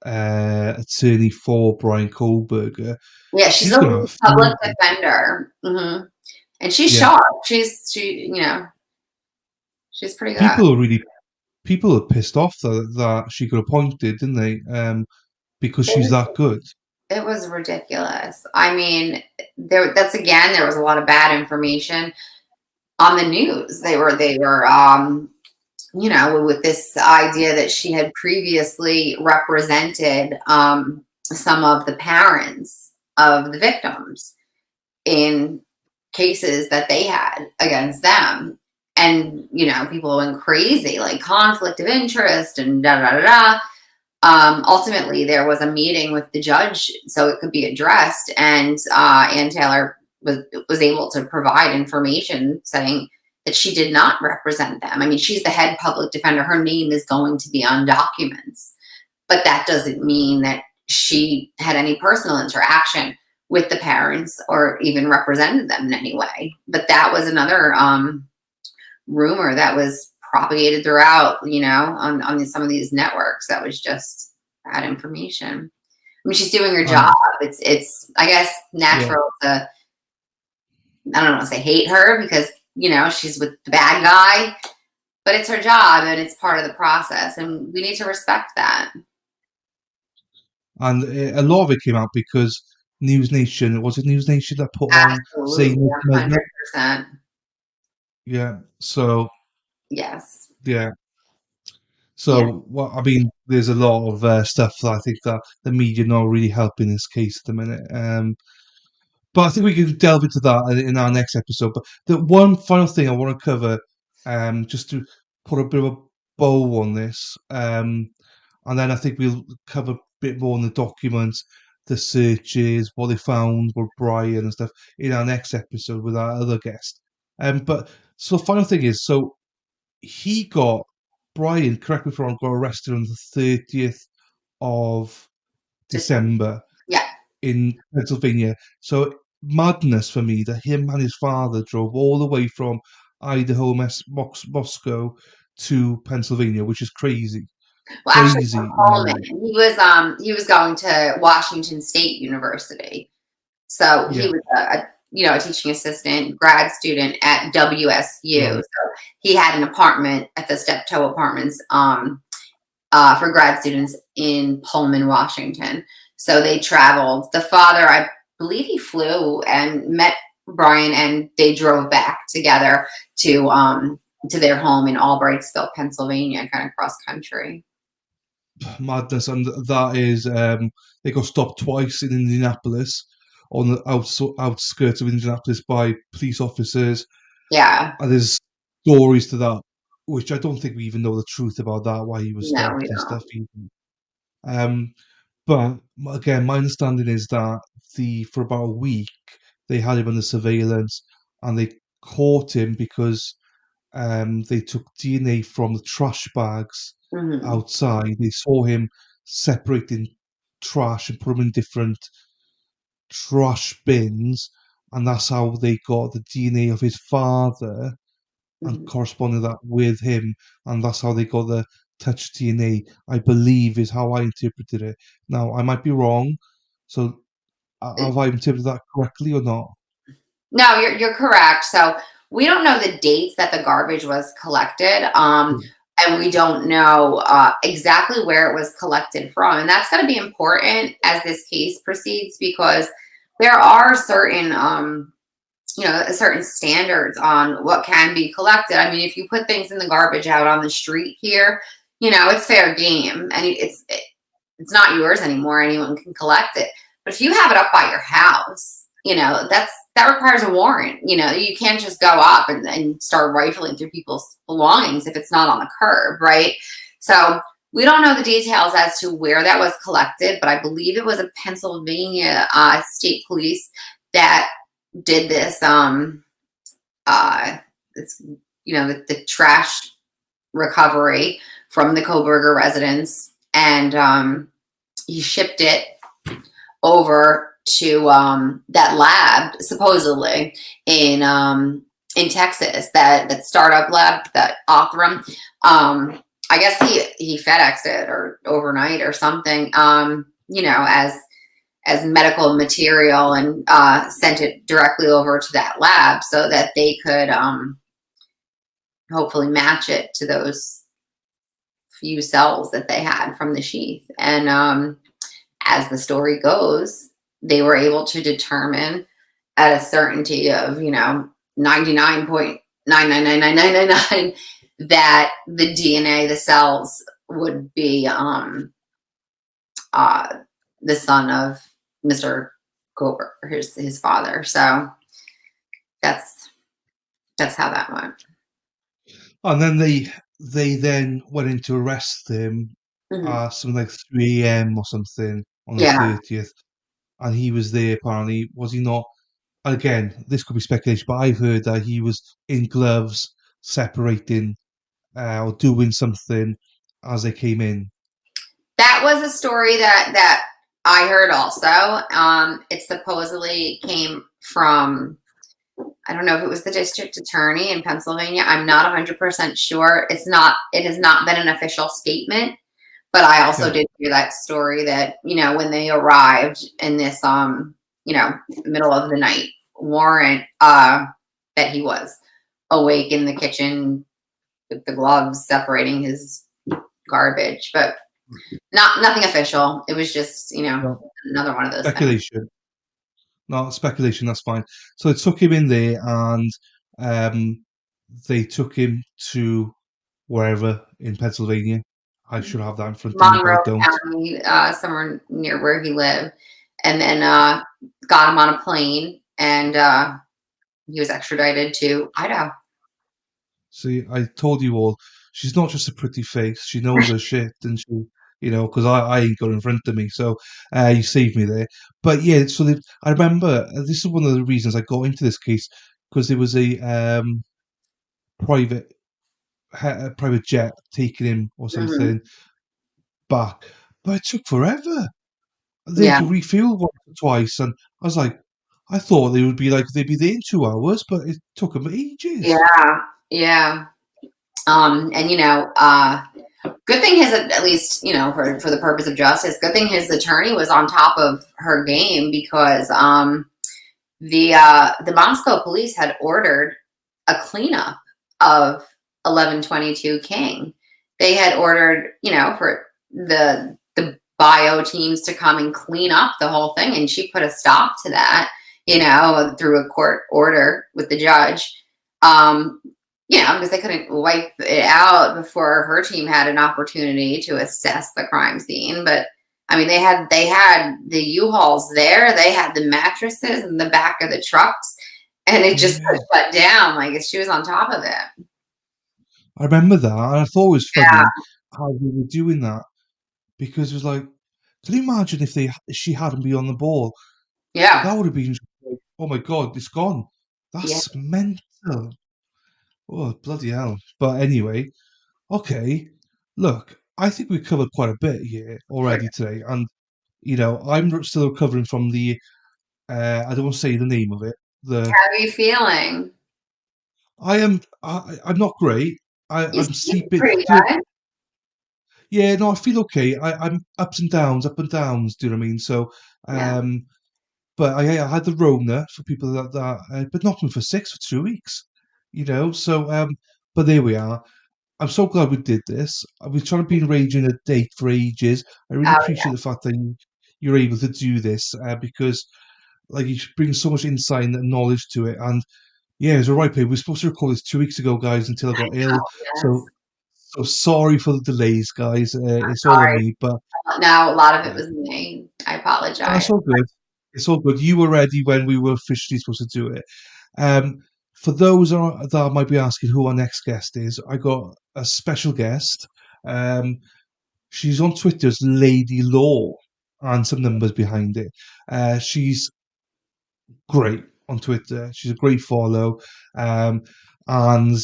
attorney for Brian Kohlberger. Yeah, she's She's a gonna have a public field day. defender. And she's Yeah, sharp. She's pretty good. people are really people are pissed off that she got appointed, didn't they? Because It she's was, that good. it was ridiculous. I mean, there was a lot of bad information on the news. They were with this idea that she had previously represented some of the parents of the victims in cases that they had against them. and people went crazy, like conflict of interest and da da da da. Ultimately, there was a meeting with the judge so it could be addressed, and Ann Taylor was able to provide information saying that she did not represent them. I mean, she's the head public defender. Her name is going to be on documents, but that doesn't mean that she had any personal interaction with the parents or even represented them in any way. But that was another rumor that was propagated throughout, on some of these networks. That was just bad information. I mean, she's doing her job. It's I guess natural to, I don't want to say hate her because she's with the bad guy, but it's her job and it's part of the process, and we need to respect that. And a lot of it came out because News Nation, was it News Nation that put on Absolutely, saying 100%. Yeah. So Yes. yeah. Yeah. So I mean, there's a lot of stuff that I think that the media not really help in this case at the minute. But I think we can delve into that in our next episode. But the one final thing I want to cover, just to put a bit of a bow on this, and then I think we'll cover a bit more on the documents, the searches, what they found with Brian and stuff in our next episode with our other guest. But so the final thing is, so Brian, correct me if I'm wrong, got arrested on the 30th of December Yeah. in Pennsylvania. So madness for me that him and his father drove all the way from Idaho, Moscow to Pennsylvania, which is crazy. Well, actually, Crazy. Coleman. He was going to Washington State University, so he Yeah, was a teaching assistant, grad student at WSU. right. So he had an apartment at the Steptoe Apartments for grad students in Pullman, Washington. So they traveled. The father, I believe, he flew and met Brian, and they drove back together to their home in Albrightsville, Pennsylvania, kind of cross country. Madness, and that is they got stopped twice in Indianapolis on the outskirts of Indianapolis by police officers. Yeah. And there's stories to that, which I don't think we even know the truth about that, why he was No, we stopped and don't. stuff. Even. But again, my understanding is that for about a week they had him under surveillance, and they caught him because they took DNA from the trash bags Hmm. outside. They saw him separating trash and put them in different trash bins, and that's how they got the DNA of his father and Hmm. corresponded that with him, and that's how they got the touch DNA. I believe is how I interpreted it. Now I might be wrong, so have I interpreted that correctly or not? No, you're correct. So we don't know the dates that the garbage was collected, and we don't know exactly where it was collected from, and that's going to be important as this case proceeds because there are certain standards on what can be collected. I mean, if you put things in the garbage out on the street here, it's fair game, and it's not yours anymore. Anyone can collect it. But if you have it up by your house, that requires a warrant. You can't just go up and start rifling through people's belongings if it's not on the curb, right? So we don't know the details as to where that was collected, but I believe it was a Pennsylvania state police that did this. It's the trash recovery from the Koberger residence, and he shipped it over to that lab supposedly in Texas, that startup lab, that Othram. I guess he FedExed it or overnight or something, as medical material, and sent it directly over to that lab so that they could hopefully match it to those few cells that they had from the sheath. And as the story goes, they were able to determine at a certainty of 99.9999999 that the DNA, the cells, would be the son of Mr. Cooper, his father. So that's how that went. And then they then went in to arrest him Mhm. something like 3 a.m. or something on the Yeah. 30th, and he was there apparently. Was he not? Again, this could be speculation, but I've heard that he was in gloves separating or doing something as they came in. That was a story that I heard also. It supposedly came from, I don't know if it was the district attorney in Pennsylvania. I'm not 100% sure. It has not been an official statement, but I also Okay. did hear that story that, when they arrived in this, middle of the night warrant, that he was awake in the kitchen with the gloves separating his garbage, but nothing official. It was just, No, another one of those things. speculation. No, speculation, that's fine. So they took him in there and um, they took him to wherever in Pennsylvania. I should have that in front of me, but I Monroe don't. County, somewhere near where he lived, and then got him on a plane, and he was extradited to Idaho. See, I told you all, she's not just a pretty face. She knows her shit, and because I ain't got it in front of me. So you saved me there. But yeah, so I remember this is one of the reasons I got into this case because there was a private a private jet taking him or Hmm. something back, but it took forever. They had Yeah, to refuel once or twice, and I was like, I thought they would be like they'd be there in 2 hours, but it took them ages. yeah, yeah. And good thing his, at least, for the purpose of justice, good thing his attorney was on top of her game, because the Moscow police had ordered a cleanup of 1122 King. They had ordered, for the bio teams to come and clean up the whole thing, and she put a stop to that, through a court order with the judge. Um, because they couldn't wipe it out before her team had an opportunity to assess the crime scene. But I mean, they had the U-Hauls there, they had the mattresses in the back of the trucks, and it just Yeah, shut down. Like, she was on top of it. I remember that, and I thought it was Yeah, funny how they were doing that because it was like, can you imagine if she hadn't been on the ball? yeah, That would have been just like, oh my god, it's gone. yeah. That's mental. Oh bloody hell! But anyway, okay. Look, I think we've covered quite a bit here already today, and I'm still recovering from the. I don't want to say the name of it. The How are you feeling? I am. I'm not great. You I'm seem sleeping. pretty good. Yeah, no, I feel okay. I'm ups and downs, up and downs. Do you know what I mean? So, Yeah. um, but I had the Rona for people but not for 6 for 2 weeks. So but there we are. I'm so glad we did this. I've been trying to be arranging a date for ages. I really Oh, appreciate the fact that you're able to do this because like you bring so much insight and knowledge to it. And yeah, it's all right, babe. We were supposed to record this 2 weeks ago, guys, until I got oh, ill. yes. So sorry for the delays, guys. I'm It's all on sorry. me, but No, a lot of it yeah, was me. I no, apologize. it's all good. It's all good. You were ready when we were officially supposed to do it. Um, for those that might be asking who our next guest is, I got a special guest. Um, she's on Twitter as Lady Law and some numbers behind it. She's great on Twitter. She's a great follow. Um, and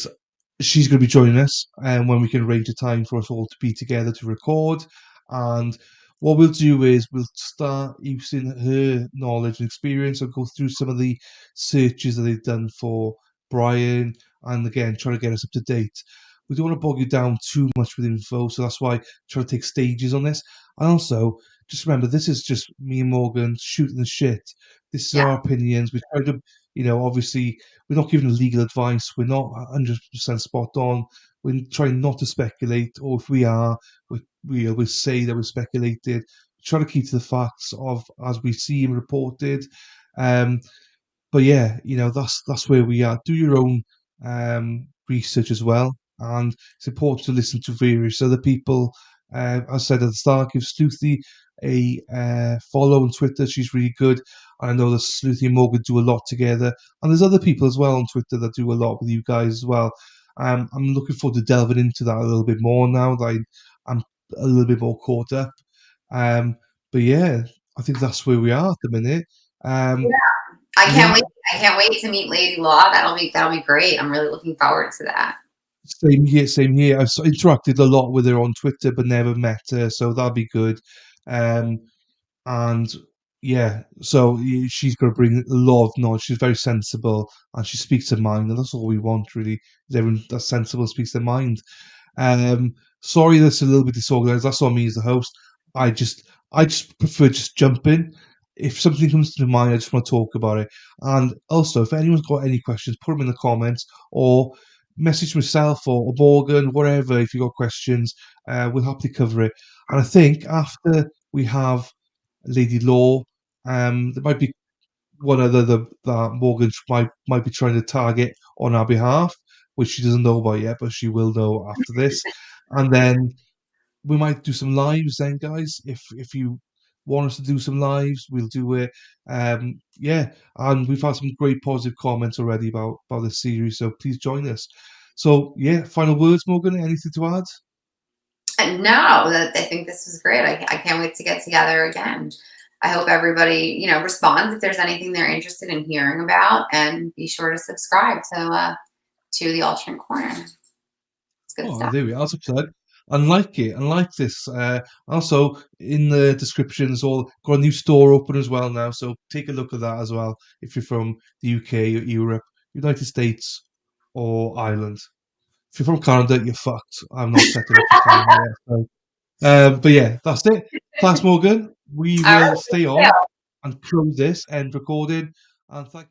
she's going to be joining us when we can arrange a time for us all to be together to record. And what we'll do is we'll start using her knowledge and experience and go through some of the searches that they've done for Brian and again try to get us up to date. We don't want to bog you down too much with info, so that's why I try to take stages on this. And also, just remember, this is just me and Morgan shooting the shit. This is Yeah. our opinions. We try to, obviously, we're not giving legal advice. We're not 100% spot on. We're trying not to speculate, or if we are, we always say that we speculated. Try to keep to the facts of as we see them reported. Um, but yeah, that's where we are. Do your own research as well, and it's important to listen to various other people. As I said at the start, give Sleuthy a follow on Twitter. She's really good. I know that Sleuthy and Morgan do a lot together, and there's other people as well on Twitter that do a lot with you guys as well. I'm looking forward to delving into that a little bit more now that I'm a little bit more caught up. But yeah, I think that's where we are at the minute. I can't Yeah, wait. I can't wait to meet Lady Law. That'll be great. I'm really looking forward to that. same here, same here. I've interacted a lot with her on Twitter, but never met her, so that'll be good. Um, and yeah, so she's going to bring a lot of knowledge. She's very sensible, and she speaks her mind, and that's all we want, really. Is everyone that's sensible speaks their mind. Sorry, that's a little bit disorganized. That's on me as the host. I just, I just prefer just jumping. If something comes to mind, I just want to talk about it. And also, if anyone's got any questions, put them in the comments or message myself or Morgan, whatever. If you got questions, we'll happily cover it. And I think after we have Lady Law, there might be one other that Morgan might be trying to target on our behalf, which she doesn't know about yet, but she will know after this. And then we might do some lives then, guys. If you want us to do some lives, we'll do it. Yeah, and we've had some great positive comments already about this series, so please join us. So yeah, final words, Morgan. Anything to add? No, that I think this was great. I can't wait to get together again. I hope everybody, responds if there's anything they're interested in hearing about, and be sure to subscribe to the Alternate Corner. It's good Oh, stuff. there we are. That's a plug. Unlike it, unlike this. Also, in the descriptions, all got a new store open as well now. So take a look at that as well. If you're from the UK, or Europe, United States, or Ireland. If you're from Canada, you're fucked. I'm not setting up for Canada yet. So, but yeah, that's it. Thanks, Morgan. We All will right. stay on Yeah. and close this end recording. And thank.